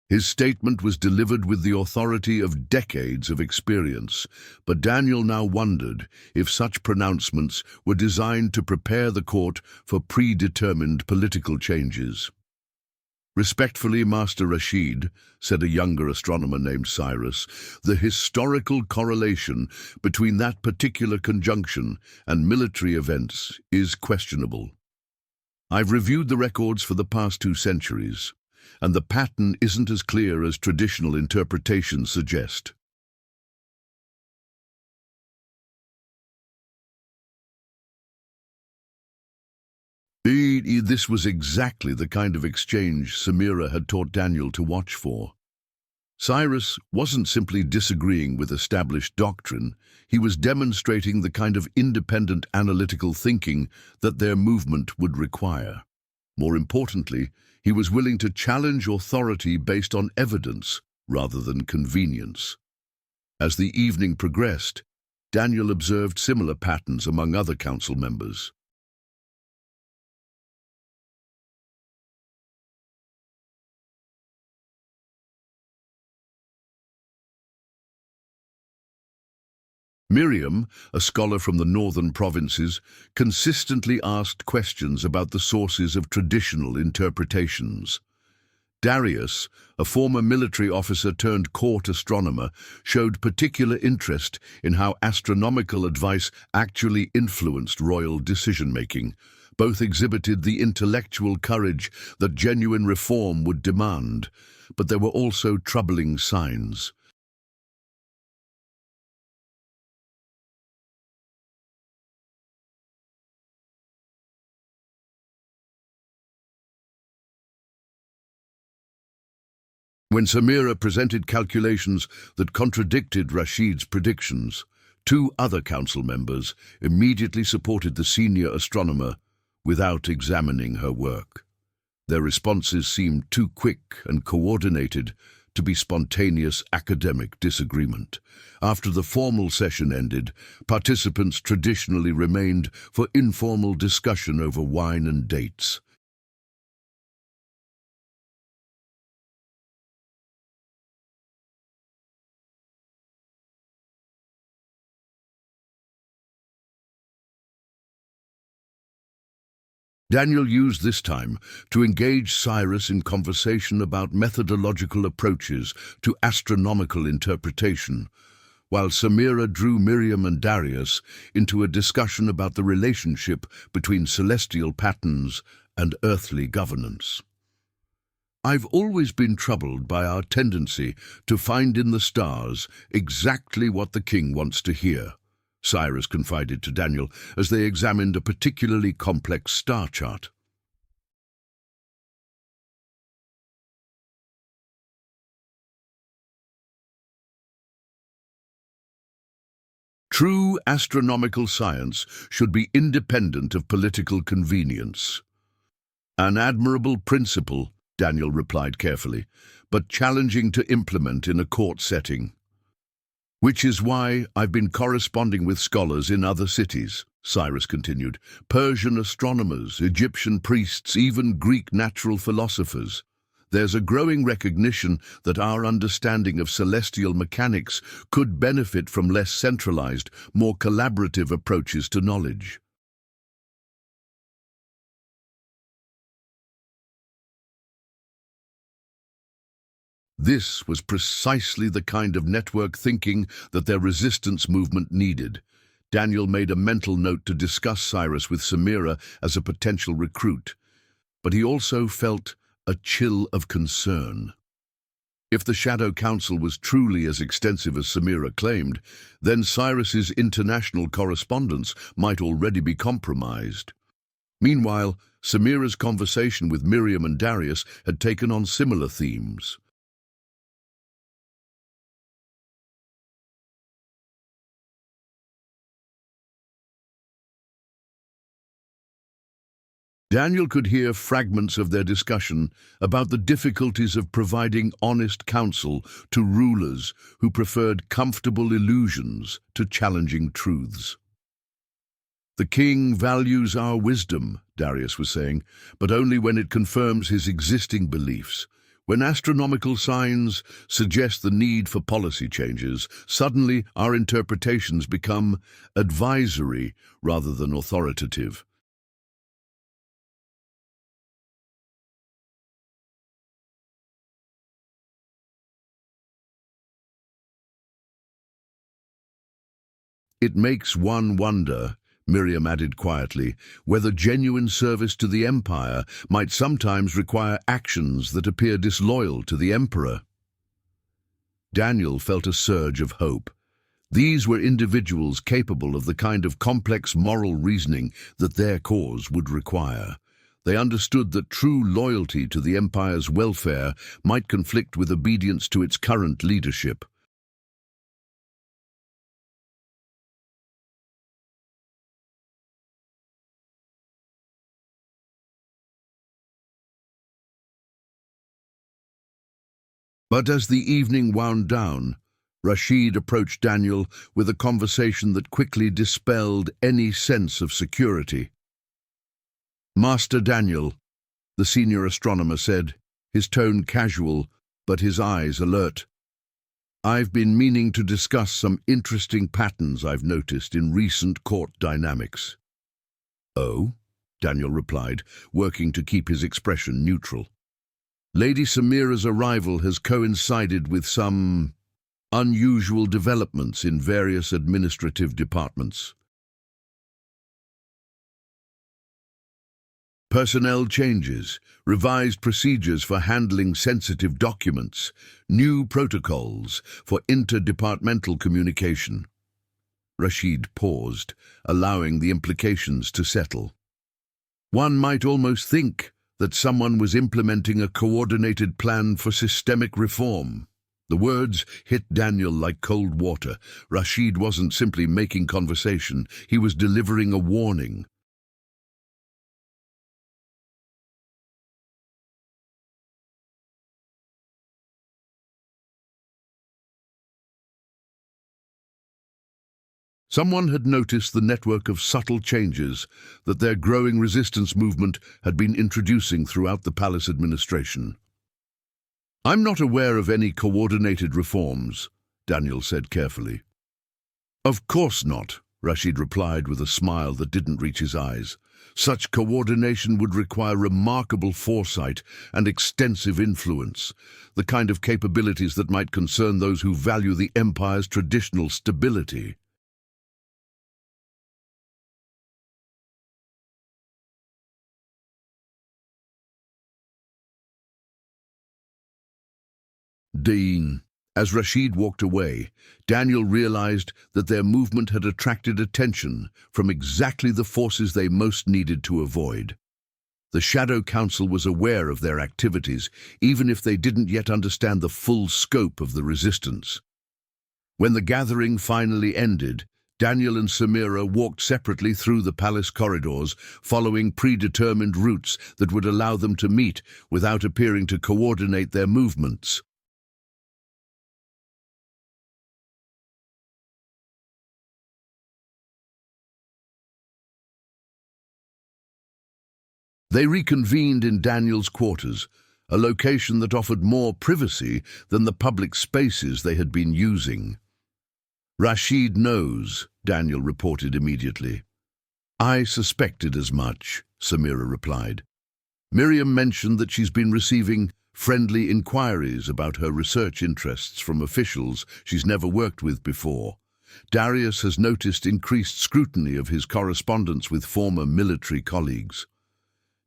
His statement was delivered with the authority of decades of experience, but Daniel now wondered if such pronouncements were designed to prepare the court for predetermined political changes. "Respectfully, Master Rashid," said a younger astronomer named Cyrus, "the historical correlation between that particular conjunction and military events is questionable. I've reviewed the records for the past 2 centuries, and the pattern isn't as clear as traditional interpretations suggest." This was exactly the kind of exchange Samira had taught Daniel to watch for. Cyrus wasn't simply disagreeing with established doctrine, he was demonstrating the kind of independent analytical thinking that their movement would require. More importantly, he was willing to challenge authority based on evidence rather than convenience. As the evening progressed, Daniel observed similar patterns among other council members. Miriam, a scholar from the northern provinces, consistently asked questions about the sources of traditional interpretations. Darius, a former military officer turned court astronomer, showed particular interest in how astronomical advice actually influenced royal decision-making, Both exhibited the intellectual courage that genuine reform would demand, but there were also troubling signs. When Samira presented calculations that contradicted Rashid's predictions, two other council members immediately supported the senior astronomer without examining her work. Their responses seemed too quick and coordinated to be spontaneous academic disagreement. After the formal session ended, participants traditionally remained for informal discussion over wine and dates. Daniel used this time to engage Cyrus in conversation about methodological approaches to astronomical interpretation, while Samira drew Miriam and Darius into a discussion about the relationship between celestial patterns and earthly governance. I've always been troubled by our tendency to find in the stars exactly what the king wants to hear, Cyrus confided to Daniel as they examined a particularly complex star chart. True astronomical science should be independent of political convenience. An admirable principle, Daniel replied carefully, but challenging to implement in a court setting. Which is why I've been corresponding with scholars in other cities, Cyrus continued. Persian astronomers, Egyptian priests, even Greek natural philosophers. There's a growing recognition that our understanding of celestial mechanics could benefit from less centralized, more collaborative approaches to knowledge. This was precisely the kind of network thinking that their resistance movement needed. Daniel made a mental note to discuss Cyrus with Samira as a potential recruit, but he also felt a chill of concern. If the Shadow Council was truly as extensive as Samira claimed, then Cyrus's international correspondence might already be compromised. Meanwhile, Samira's conversation with Miriam and Darius had taken on similar themes. Daniel could hear fragments of their discussion about the difficulties of providing honest counsel to rulers who preferred comfortable illusions to challenging truths. The king values our wisdom, Darius was saying, but only when it confirms his existing beliefs. When astronomical signs suggest the need for policy changes, suddenly our interpretations become advisory rather than authoritative. It makes one wonder, Miriam added quietly, whether genuine service to the empire might sometimes require actions that appear disloyal to the emperor. Daniel felt a surge of hope. These were individuals capable of the kind of complex moral reasoning that their cause would require. They understood that true loyalty to the empire's welfare might conflict with obedience to its current leadership. But as the evening wound down, Rashid approached Daniel with a conversation that quickly dispelled any sense of security. Master Daniel, the senior astronomer said, his tone casual, but his eyes alert. I've been meaning to discuss some interesting patterns I've noticed in recent court dynamics. Oh? Daniel replied, working to keep his expression neutral. Lady Samira's arrival has coincided with some unusual developments in various administrative departments. Personnel changes, revised procedures for handling sensitive documents, new protocols for interdepartmental communication. Rashid paused, allowing the implications to settle. One might almost think that someone was implementing a coordinated plan for systemic reform. The words hit Daniel like cold water. Rashid wasn't simply making conversation, he was delivering a warning. Someone had noticed the network of subtle changes that their growing resistance movement had been introducing throughout the palace administration. "I'm not aware of any coordinated reforms," Daniel said carefully. "Of course not," Rashid replied with a smile that didn't reach his eyes. "Such coordination would require remarkable foresight and extensive influence, the kind of capabilities that might concern those who value the empire's traditional stability." Dean. As Rashid walked away, Daniel realized that their movement had attracted attention from exactly the forces they most needed to avoid. The Shadow Council was aware of their activities, even if they didn't yet understand the full scope of the resistance. When the gathering finally ended, Daniel and Samira walked separately through the palace corridors, following predetermined routes that would allow them to meet without appearing to coordinate their movements. They reconvened in Daniel's quarters, a location that offered more privacy than the public spaces they had been using. "Rashid knows," Daniel reported immediately. "I suspected as much," Samira replied. "Miriam mentioned that she's been receiving friendly inquiries about her research interests from officials she's never worked with before. Darius has noticed increased scrutiny of his correspondence with former military colleagues."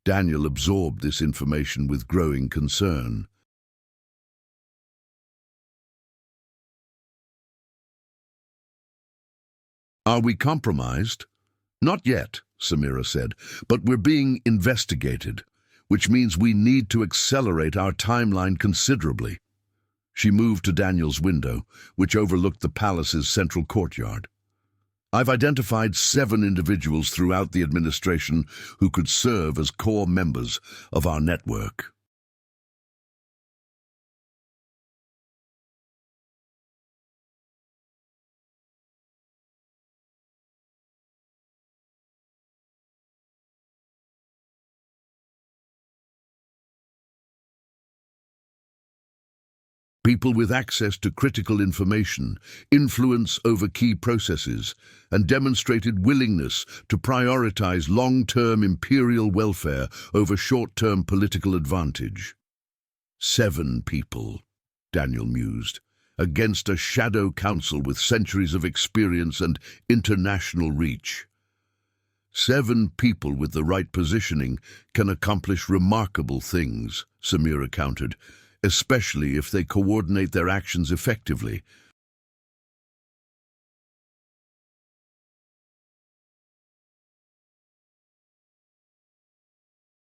Daniel absorbed this information with growing concern. "Are we compromised?" "Not yet," Samira said, "but we're being investigated, which means we need to accelerate our timeline considerably." She moved to Daniel's window, which overlooked the palace's central courtyard. "I've identified 7 individuals throughout the administration who could serve as core members of our network." People with access to critical information, influence over key processes, and demonstrated willingness to prioritize long-term imperial welfare over short-term political advantage. 7 people, Daniel mused, against a shadow council with centuries of experience and international reach. 7 people with the right positioning can accomplish remarkable things, Samira countered, especially if they coordinate their actions effectively.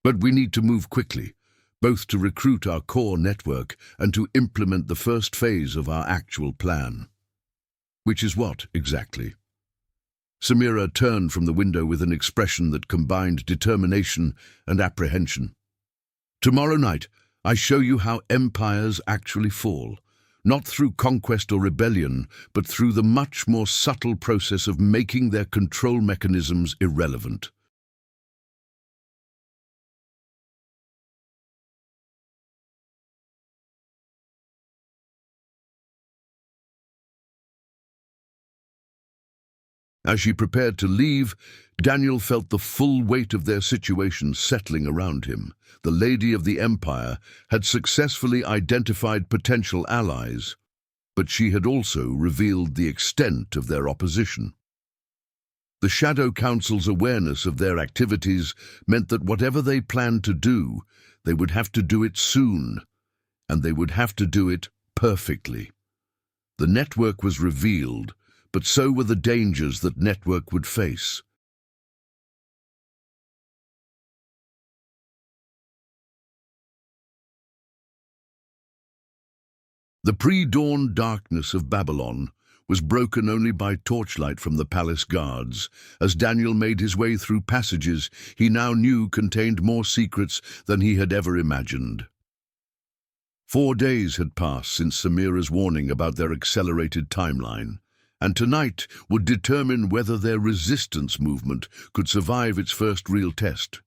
"But we need to move quickly, both to recruit our core network and to implement the first phase of our actual plan." "Which is what, exactly?" Samira turned from the window with an expression that combined determination and apprehension. "Tomorrow night, I show you how empires actually fall, not through conquest or rebellion, but through the much more subtle process of making their control mechanisms irrelevant." As she prepared to leave, Daniel felt the full weight of their situation settling around him. The Lady of the Empire had successfully identified potential allies, but she had also revealed the extent of their opposition. The Shadow Council's awareness of their activities meant that whatever they planned to do, they would have to do it soon, and they would have to do it perfectly. The network was revealed, but so were the dangers that network would face. The pre-dawn darkness of Babylon was broken only by torchlight from the palace guards. As Daniel made his way through passages he now knew contained more secrets than he had ever imagined. 4 days had passed since Samira's warning about their accelerated timeline, and tonight would determine whether their resistance movement could survive its first real test.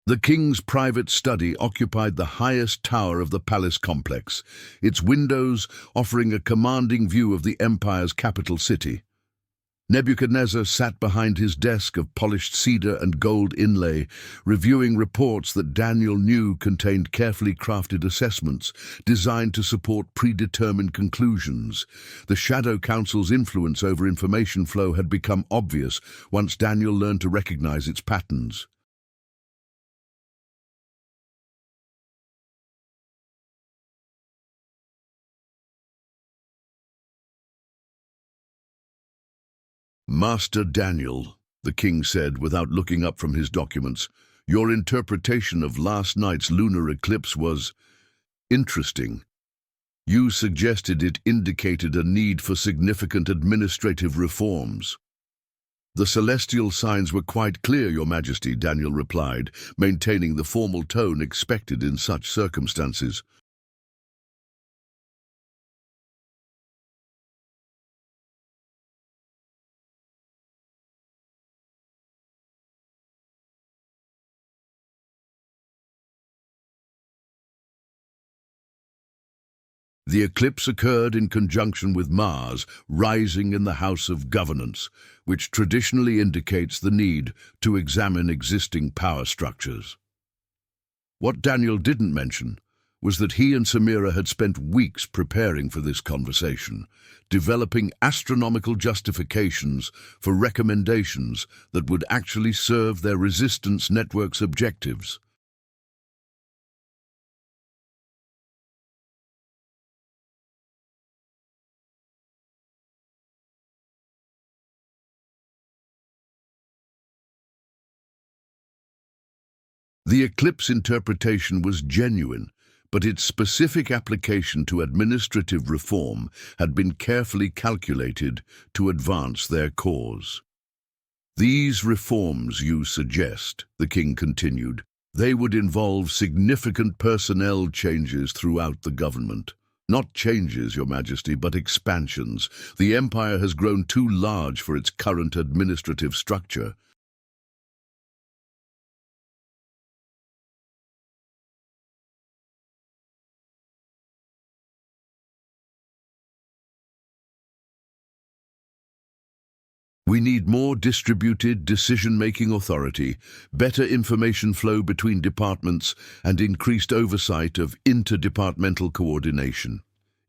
The king's private study occupied the highest tower of the palace complex, its windows offering a commanding view of the empire's capital city. Nebuchadnezzar sat behind his desk of polished cedar and gold inlay, reviewing reports that Daniel knew contained carefully crafted assessments designed to support predetermined conclusions. The Shadow Council's influence over information flow had become obvious once Daniel learned to recognize its patterns. "Master Daniel," the king said without looking up from his documents, "your interpretation of last night's lunar eclipse was interesting. You suggested it indicated a need for significant administrative reforms." "The celestial signs were quite clear, Your Majesty," Daniel replied, maintaining the formal tone expected in such circumstances. The eclipse occurred in conjunction with Mars rising in the House of Governance, which traditionally indicates the need to examine existing power structures. What Daniel didn't mention was that he and Samira had spent weeks preparing for this conversation, developing astronomical justifications for recommendations that would actually serve their resistance network's objectives. The eclipse interpretation was genuine, but its specific application to administrative reform had been carefully calculated to advance their cause. "These reforms you suggest," the king continued, "they would involve significant personnel changes throughout the government. Not changes, Your Majesty, but expansions. The empire has grown too large for its current administrative structure." "We need more distributed decision-making authority, better information flow between departments, and increased oversight of interdepartmental coordination."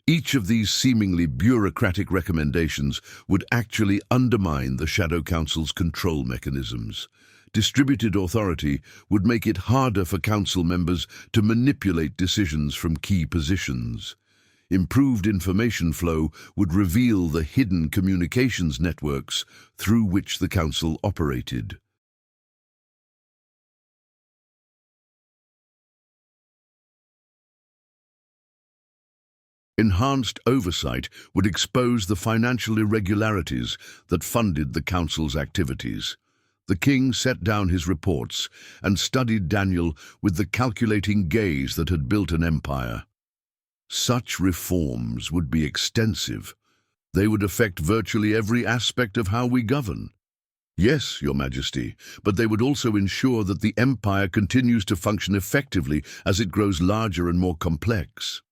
Each of these seemingly bureaucratic recommendations would actually undermine the Shadow Council's control mechanisms. Distributed authority would make it harder for council members to manipulate decisions from key positions. Improved information flow would reveal the hidden communications networks through which the council operated. Enhanced oversight would expose the financial irregularities that funded the council's activities. The king set down his reports and studied Daniel with the calculating gaze that had built an empire. Such reforms would be extensive. They would affect virtually every aspect of how we govern. Yes, Your Majesty, but they would also ensure that the empire continues to function effectively as it grows larger and more complex.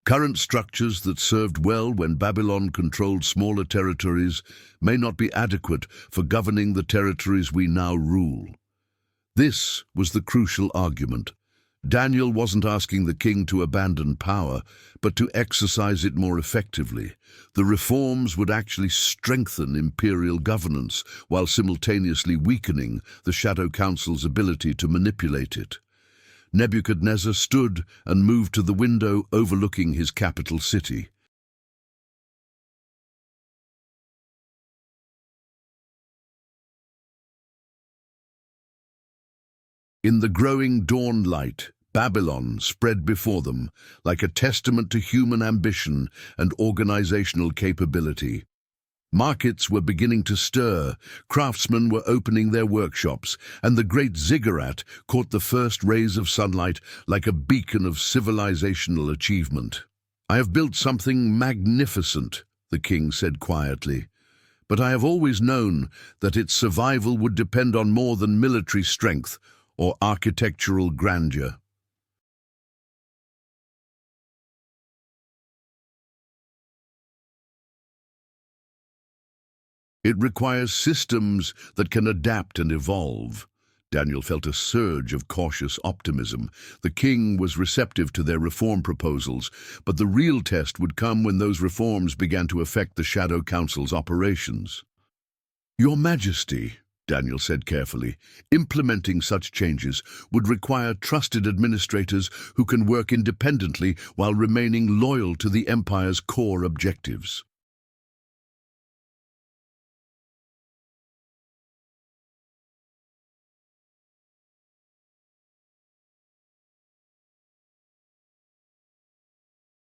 Current structures that served well when Babylon controlled smaller territories may not be adequate for governing the territories we now rule. This was the crucial argument. Daniel wasn't asking the king to abandon power, but to exercise it more effectively. The reforms would actually strengthen imperial governance while simultaneously weakening the Shadow Council's ability to manipulate it. Nebuchadnezzar stood and moved to the window overlooking his capital city. In the growing dawn light, Babylon spread before them like a testament to human ambition and organizational capability. Markets were beginning to stir, craftsmen were opening their workshops, and the great ziggurat caught the first rays of sunlight like a beacon of civilizational achievement. "I have built something magnificent," the king said quietly, "but I have always known that its survival would depend on more than military strength or architectural grandeur." "It requires systems that can adapt and evolve." Daniel felt a surge of cautious optimism. The king was receptive to their reform proposals, but the real test would come when those reforms began to affect the Shadow Council's operations. "Your Majesty," Daniel said carefully, "implementing such changes would require trusted administrators who can work independently while remaining loyal to the Empire's core objectives."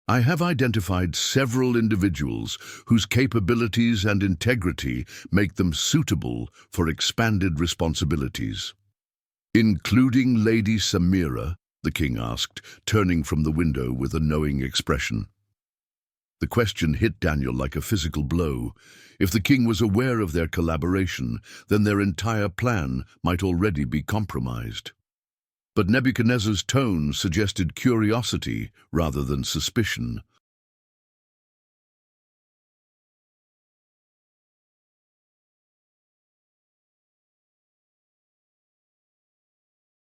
"I have identified several individuals whose capabilities and integrity make them suitable for expanded responsibilities." "Including Lady Samira?" the king asked, turning from the window with a knowing expression. The question hit Daniel like a physical blow. If the king was aware of their collaboration, then their entire plan might already be compromised. But Nebuchadnezzar's tone suggested curiosity rather than suspicion.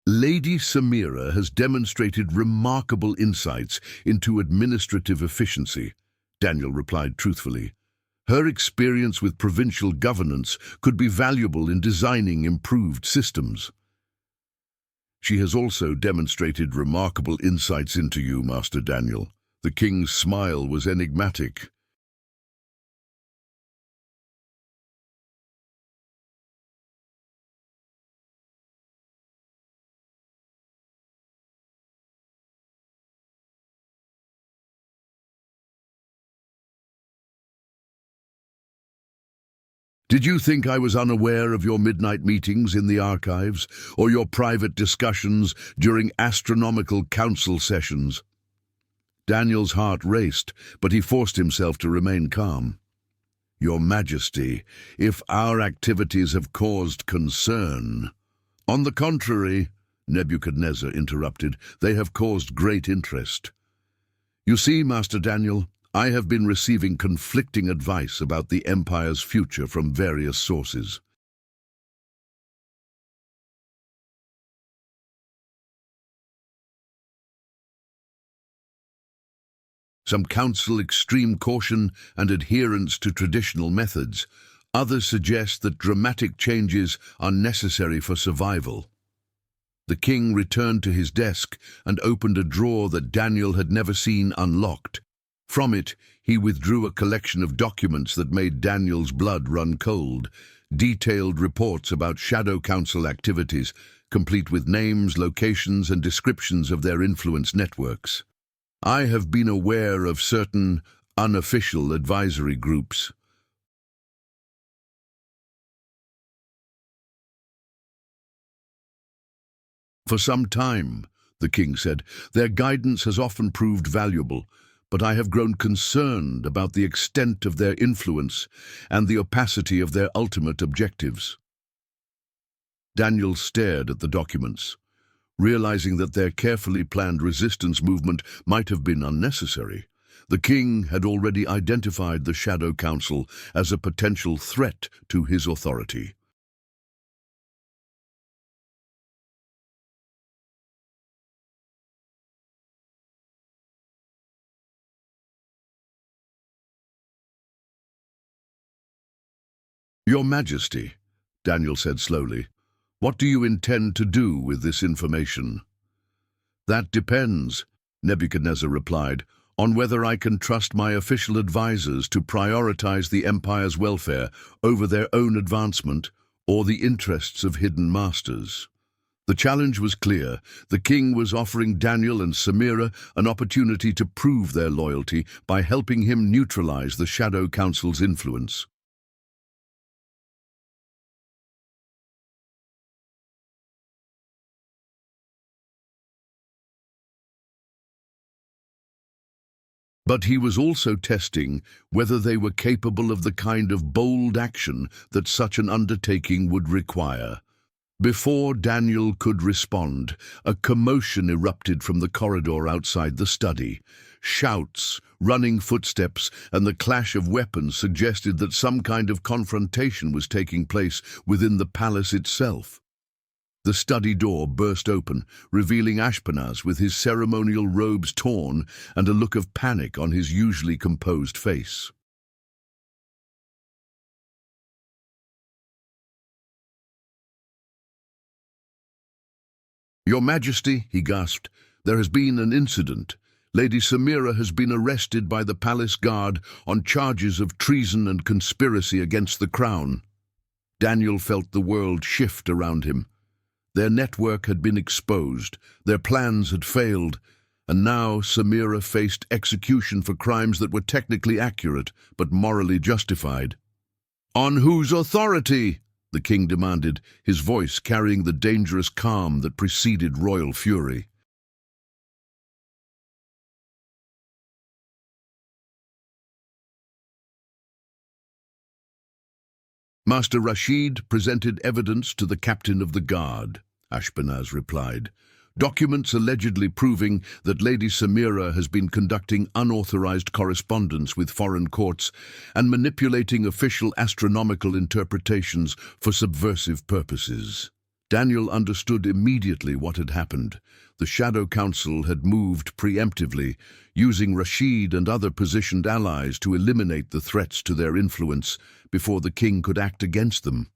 "Lady Samira has demonstrated remarkable insights into administrative efficiency," Daniel replied truthfully. "Her experience with provincial governance could be valuable in designing improved systems." "She has also demonstrated remarkable insights into you, Master Daniel." The king's smile was enigmatic. "Did you think I was unaware of your midnight meetings in the archives, or your private discussions during astronomical council sessions?" Daniel's heart raced, but he forced himself to remain calm. "Your Majesty, if our activities have caused concern—" "On the contrary," Nebuchadnezzar interrupted, "they have caused great interest. You see, Master Daniel, I have been receiving conflicting advice about the Empire's future from various sources. Some counsel extreme caution and adherence to traditional methods. Others suggest that dramatic changes are necessary for survival." The king returned to his desk and opened a drawer that Daniel had never seen unlocked. From it, he withdrew a collection of documents that made Daniel's blood run cold, detailed reports about Shadow Council activities, complete with names, locations, and descriptions of their influence networks. "I have been aware of certain unofficial advisory groups." "For some time," the king said, "their guidance has often proved valuable, but I have grown concerned about the extent of their influence and the opacity of their ultimate objectives." Daniel stared at the documents, realizing that their carefully planned resistance movement might have been unnecessary. The king had already identified the Shadow Council as a potential threat to his authority. "Your Majesty," Daniel said slowly, "what do you intend to do with this information?" "That depends," Nebuchadnezzar replied, "on whether I can trust my official advisors to prioritize the empire's welfare over their own advancement or the interests of hidden masters." The challenge was clear. The king was offering Daniel and Samira an opportunity to prove their loyalty by helping him neutralize the Shadow Council's influence. But he was also testing whether they were capable of the kind of bold action that such an undertaking would require. Before Daniel could respond, a commotion erupted from the corridor outside the study. Shouts, running footsteps, and the clash of weapons suggested that some kind of confrontation was taking place within the palace itself. The study door burst open, revealing Ashpenaz with his ceremonial robes torn and a look of panic on his usually composed face. "Your Majesty," he gasped, "there has been an incident. Lady Samira has been arrested by the palace guard on charges of treason and conspiracy against the crown." Daniel felt the world shift around him. Their network had been exposed, their plans had failed, and now Samira faced execution for crimes that were technically accurate but morally justified. "On whose authority?" the king demanded, his voice carrying the dangerous calm that preceded royal fury. "Master Rashid presented evidence to the captain of the guard," Ashpenaz replied. "Documents allegedly proving that Lady Samira has been conducting unauthorized correspondence with foreign courts and manipulating official astronomical interpretations for subversive purposes." Daniel understood immediately what had happened. The Shadow Council had moved preemptively, using Rashid and other positioned allies to eliminate the threats to their influence before the king could act against them.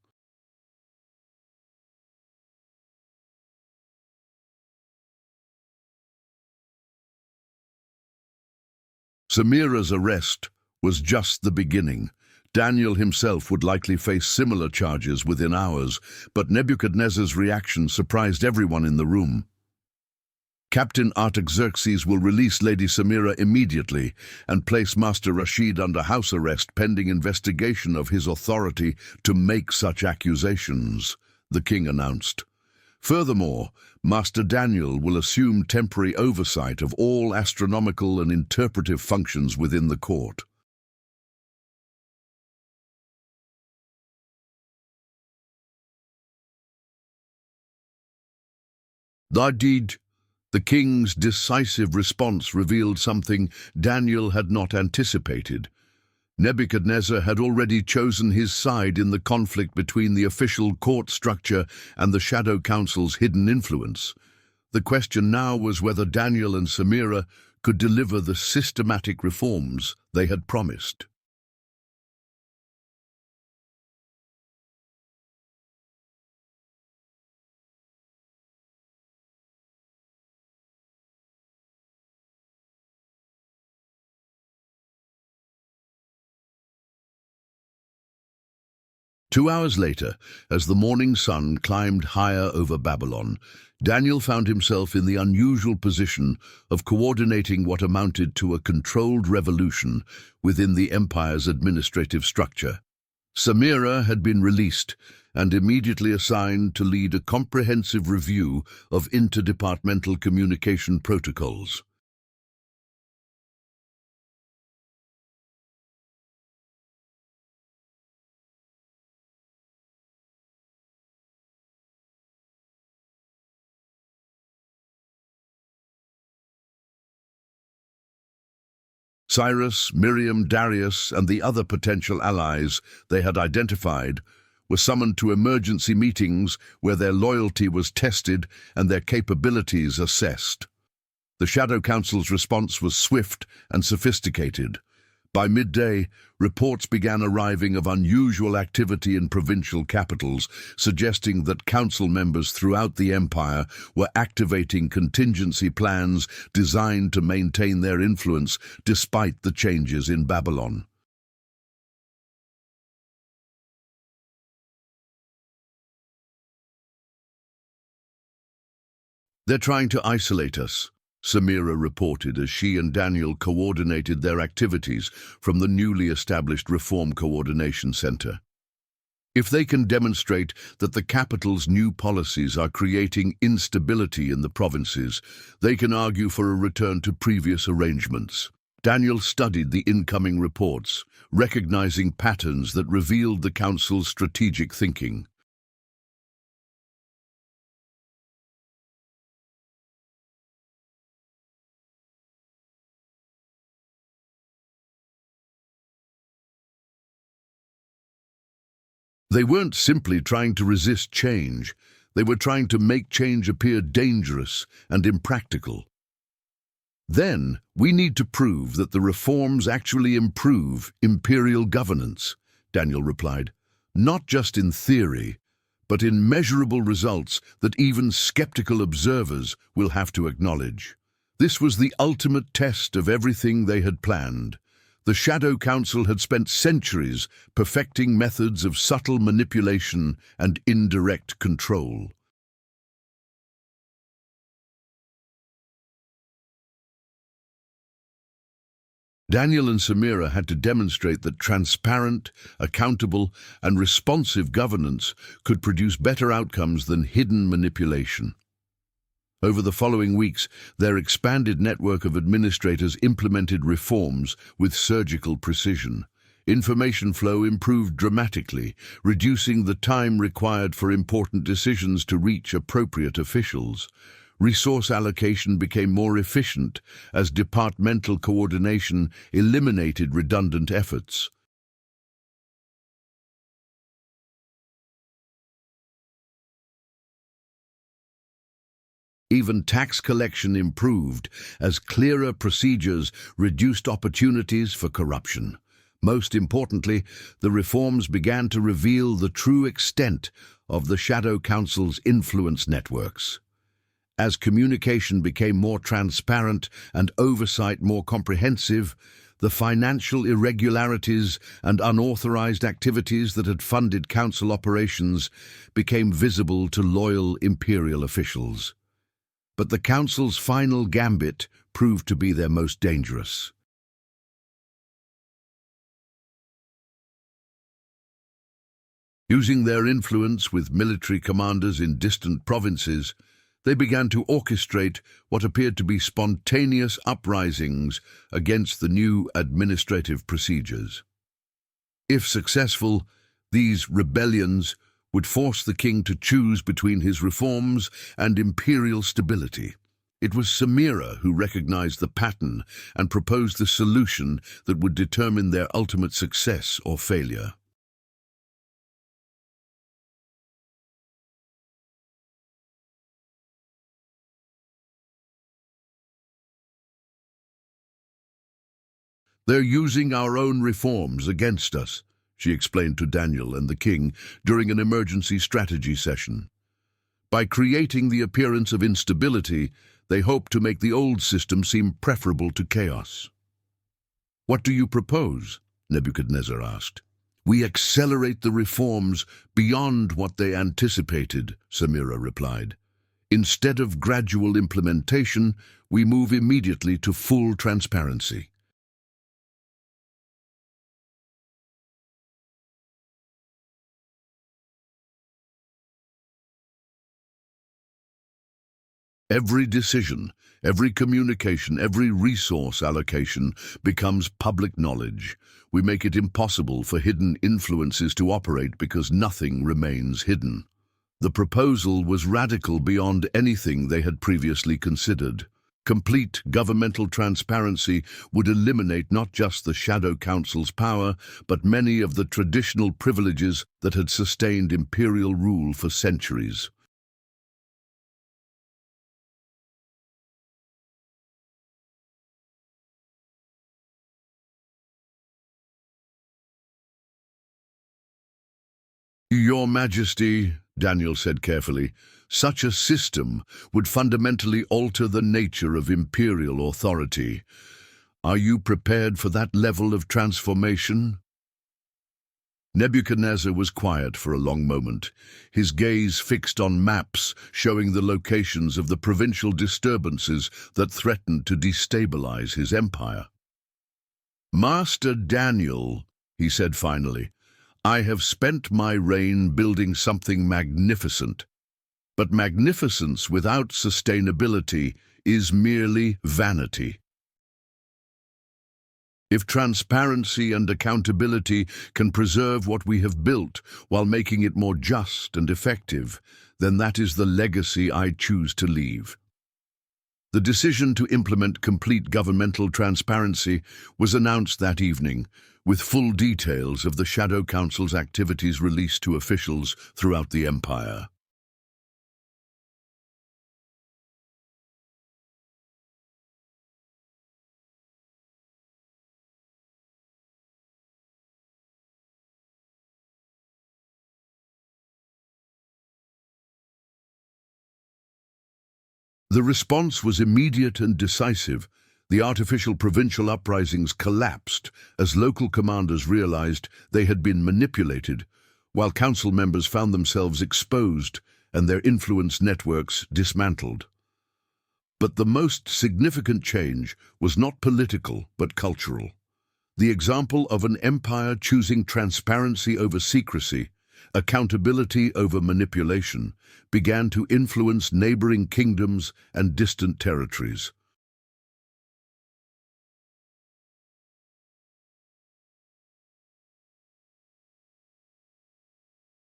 Samira's arrest was just the beginning. Daniel himself would likely face similar charges within hours, but Nebuchadnezzar's reaction surprised everyone in the room. "Captain Artaxerxes will release Lady Samira immediately and place Master Rashid under house arrest pending investigation of his authority to make such accusations," the king announced. "Furthermore, Master Daniel will assume temporary oversight of all astronomical and interpretive functions within the court." Indeed, the king's decisive response revealed something Daniel had not anticipated. Nebuchadnezzar had already chosen his side in the conflict between the official court structure and the Shadow Council's hidden influence. The question now was whether Daniel and Samira could deliver the systematic reforms they had promised. Two hours later, as the morning sun climbed higher over Babylon, Daniel found himself in the unusual position of coordinating what amounted to a controlled revolution within the empire's administrative structure. Samira had been released and immediately assigned to lead a comprehensive review of interdepartmental communication protocols. Cyrus, Miriam, Darius, and the other potential allies they had identified were summoned to emergency meetings where their loyalty was tested and their capabilities assessed. The Shadow Council's response was swift and sophisticated. By midday, reports began arriving of unusual activity in provincial capitals, suggesting that council members throughout the empire were activating contingency plans designed to maintain their influence despite the changes in Babylon. "They're trying to isolate us," Samira reported as she and Daniel coordinated their activities from the newly established Reform Coordination Center. "If they can demonstrate that the capital's new policies are creating instability in the provinces, they can argue for a return to previous arrangements." Daniel studied the incoming reports, recognizing patterns that revealed the council's strategic thinking. They weren't simply trying to resist change, they were trying to make change appear dangerous and impractical. "Then, we need to prove that the reforms actually improve imperial governance," Daniel replied. "Not just in theory, but in measurable results that even skeptical observers will have to acknowledge." This was the ultimate test of everything they had planned. The Shadow Council had spent centuries perfecting methods of subtle manipulation and indirect control. Daniel and Samira had to demonstrate that transparent, accountable, and responsive governance could produce better outcomes than hidden manipulation. Over the following weeks, their expanded network of administrators implemented reforms with surgical precision. Information flow improved dramatically, reducing the time required for important decisions to reach appropriate officials. Resource allocation became more efficient as departmental coordination eliminated redundant efforts. Even tax collection improved as clearer procedures reduced opportunities for corruption. Most importantly, the reforms began to reveal the true extent of the Shadow Council's influence networks. As communication became more transparent and oversight more comprehensive, the financial irregularities and unauthorized activities that had funded council operations became visible to loyal imperial officials. But the council's final gambit proved to be their most dangerous. Using their influence with military commanders in distant provinces, they began to orchestrate what appeared to be spontaneous uprisings against the new administrative procedures. If successful, these rebellions would force the king to choose between his reforms and imperial stability. It was Samira who recognized the pattern and proposed the solution that would determine their ultimate success or failure. "They're using our own reforms against us," she explained to Daniel and the king during an emergency strategy session. "By creating the appearance of instability, they hope to make the old system seem preferable to chaos." "What do you propose?" Nebuchadnezzar asked. "We accelerate the reforms beyond what they anticipated," Samira replied. "Instead of gradual implementation, we move immediately to full transparency." Every decision, every communication, every resource allocation becomes public knowledge. We make it impossible for hidden influences to operate because nothing remains hidden. The proposal was radical beyond anything they had previously considered. Complete governmental transparency would eliminate not just the Shadow Council's power, but many of the traditional privileges that had sustained imperial rule for centuries. Your Majesty, Daniel said carefully, such a system would fundamentally alter the nature of imperial authority. Are you prepared for that level of transformation? Nebuchadnezzar was quiet for a long moment, his gaze fixed on maps showing the locations of the provincial disturbances that threatened to destabilize his empire. Master Daniel, he said finally, I have spent my reign building something magnificent. But magnificence without sustainability is merely vanity. If transparency and accountability can preserve what we have built while making it more just and effective, then that is the legacy I choose to leave. The decision to implement complete governmental transparency was announced that evening, with full details of the Shadow Council's activities released to officials throughout the empire. The response was immediate and decisive. The artificial provincial uprisings collapsed as local commanders realized they had been manipulated, while council members found themselves exposed and their influence networks dismantled. But the most significant change was not political but cultural. The example of an empire choosing transparency over secrecy, accountability over manipulation, began to influence neighboring kingdoms and distant territories.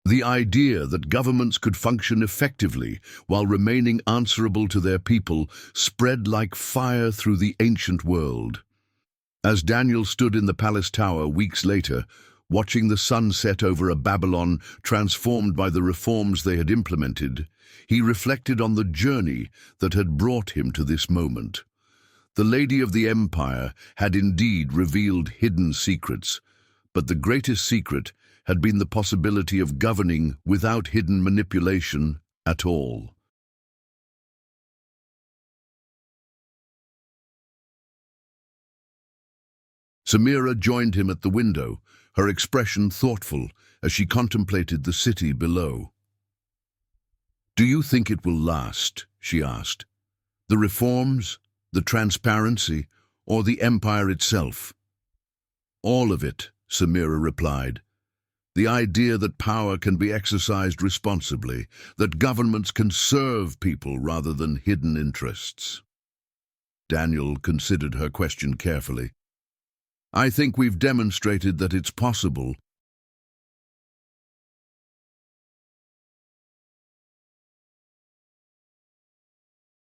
The idea that governments could function effectively while remaining answerable to their people spread like fire through the ancient world. As Daniel stood in the palace tower weeks later, watching the sun set over a Babylon transformed by the reforms they had implemented, he reflected on the journey that had brought him to this moment. The Lady of the Empire had indeed revealed hidden secrets, but the greatest secret had been the possibility of governing without hidden manipulation at all. Samira joined him at the window, her expression thoughtful as she contemplated the city below. "Do you think it will last?" she asked. "The reforms, the transparency, or the empire itself?" "All of it," Samira replied. "The idea that power can be exercised responsibly, that governments can serve people rather than hidden interests." Daniel considered her question carefully. "I think we've demonstrated that it's possible."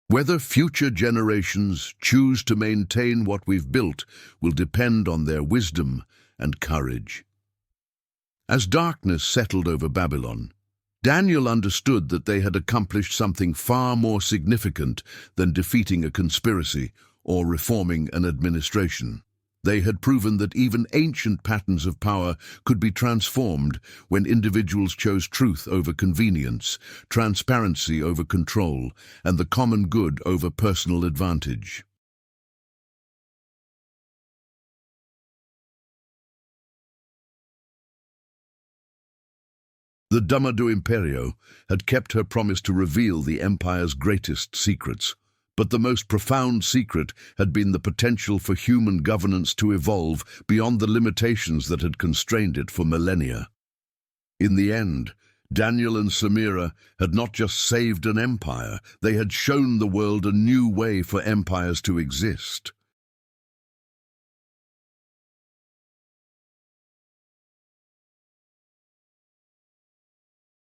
Whether future generations choose to maintain what we've built will depend on their wisdom and courage. As darkness settled over Babylon, Daniel understood that they had accomplished something far more significant than defeating a conspiracy or reforming an administration. They had proven that even ancient patterns of power could be transformed when individuals chose truth over convenience, transparency over control, and the common good over personal advantage. The Dama do Imperio had kept her promise to reveal the empire's greatest secrets. But the most profound secret had been the potential for human governance to evolve beyond the limitations that had constrained it for millennia. In the end, Daniel and Samira had not just saved an empire, they had shown the world a new way for empires to exist.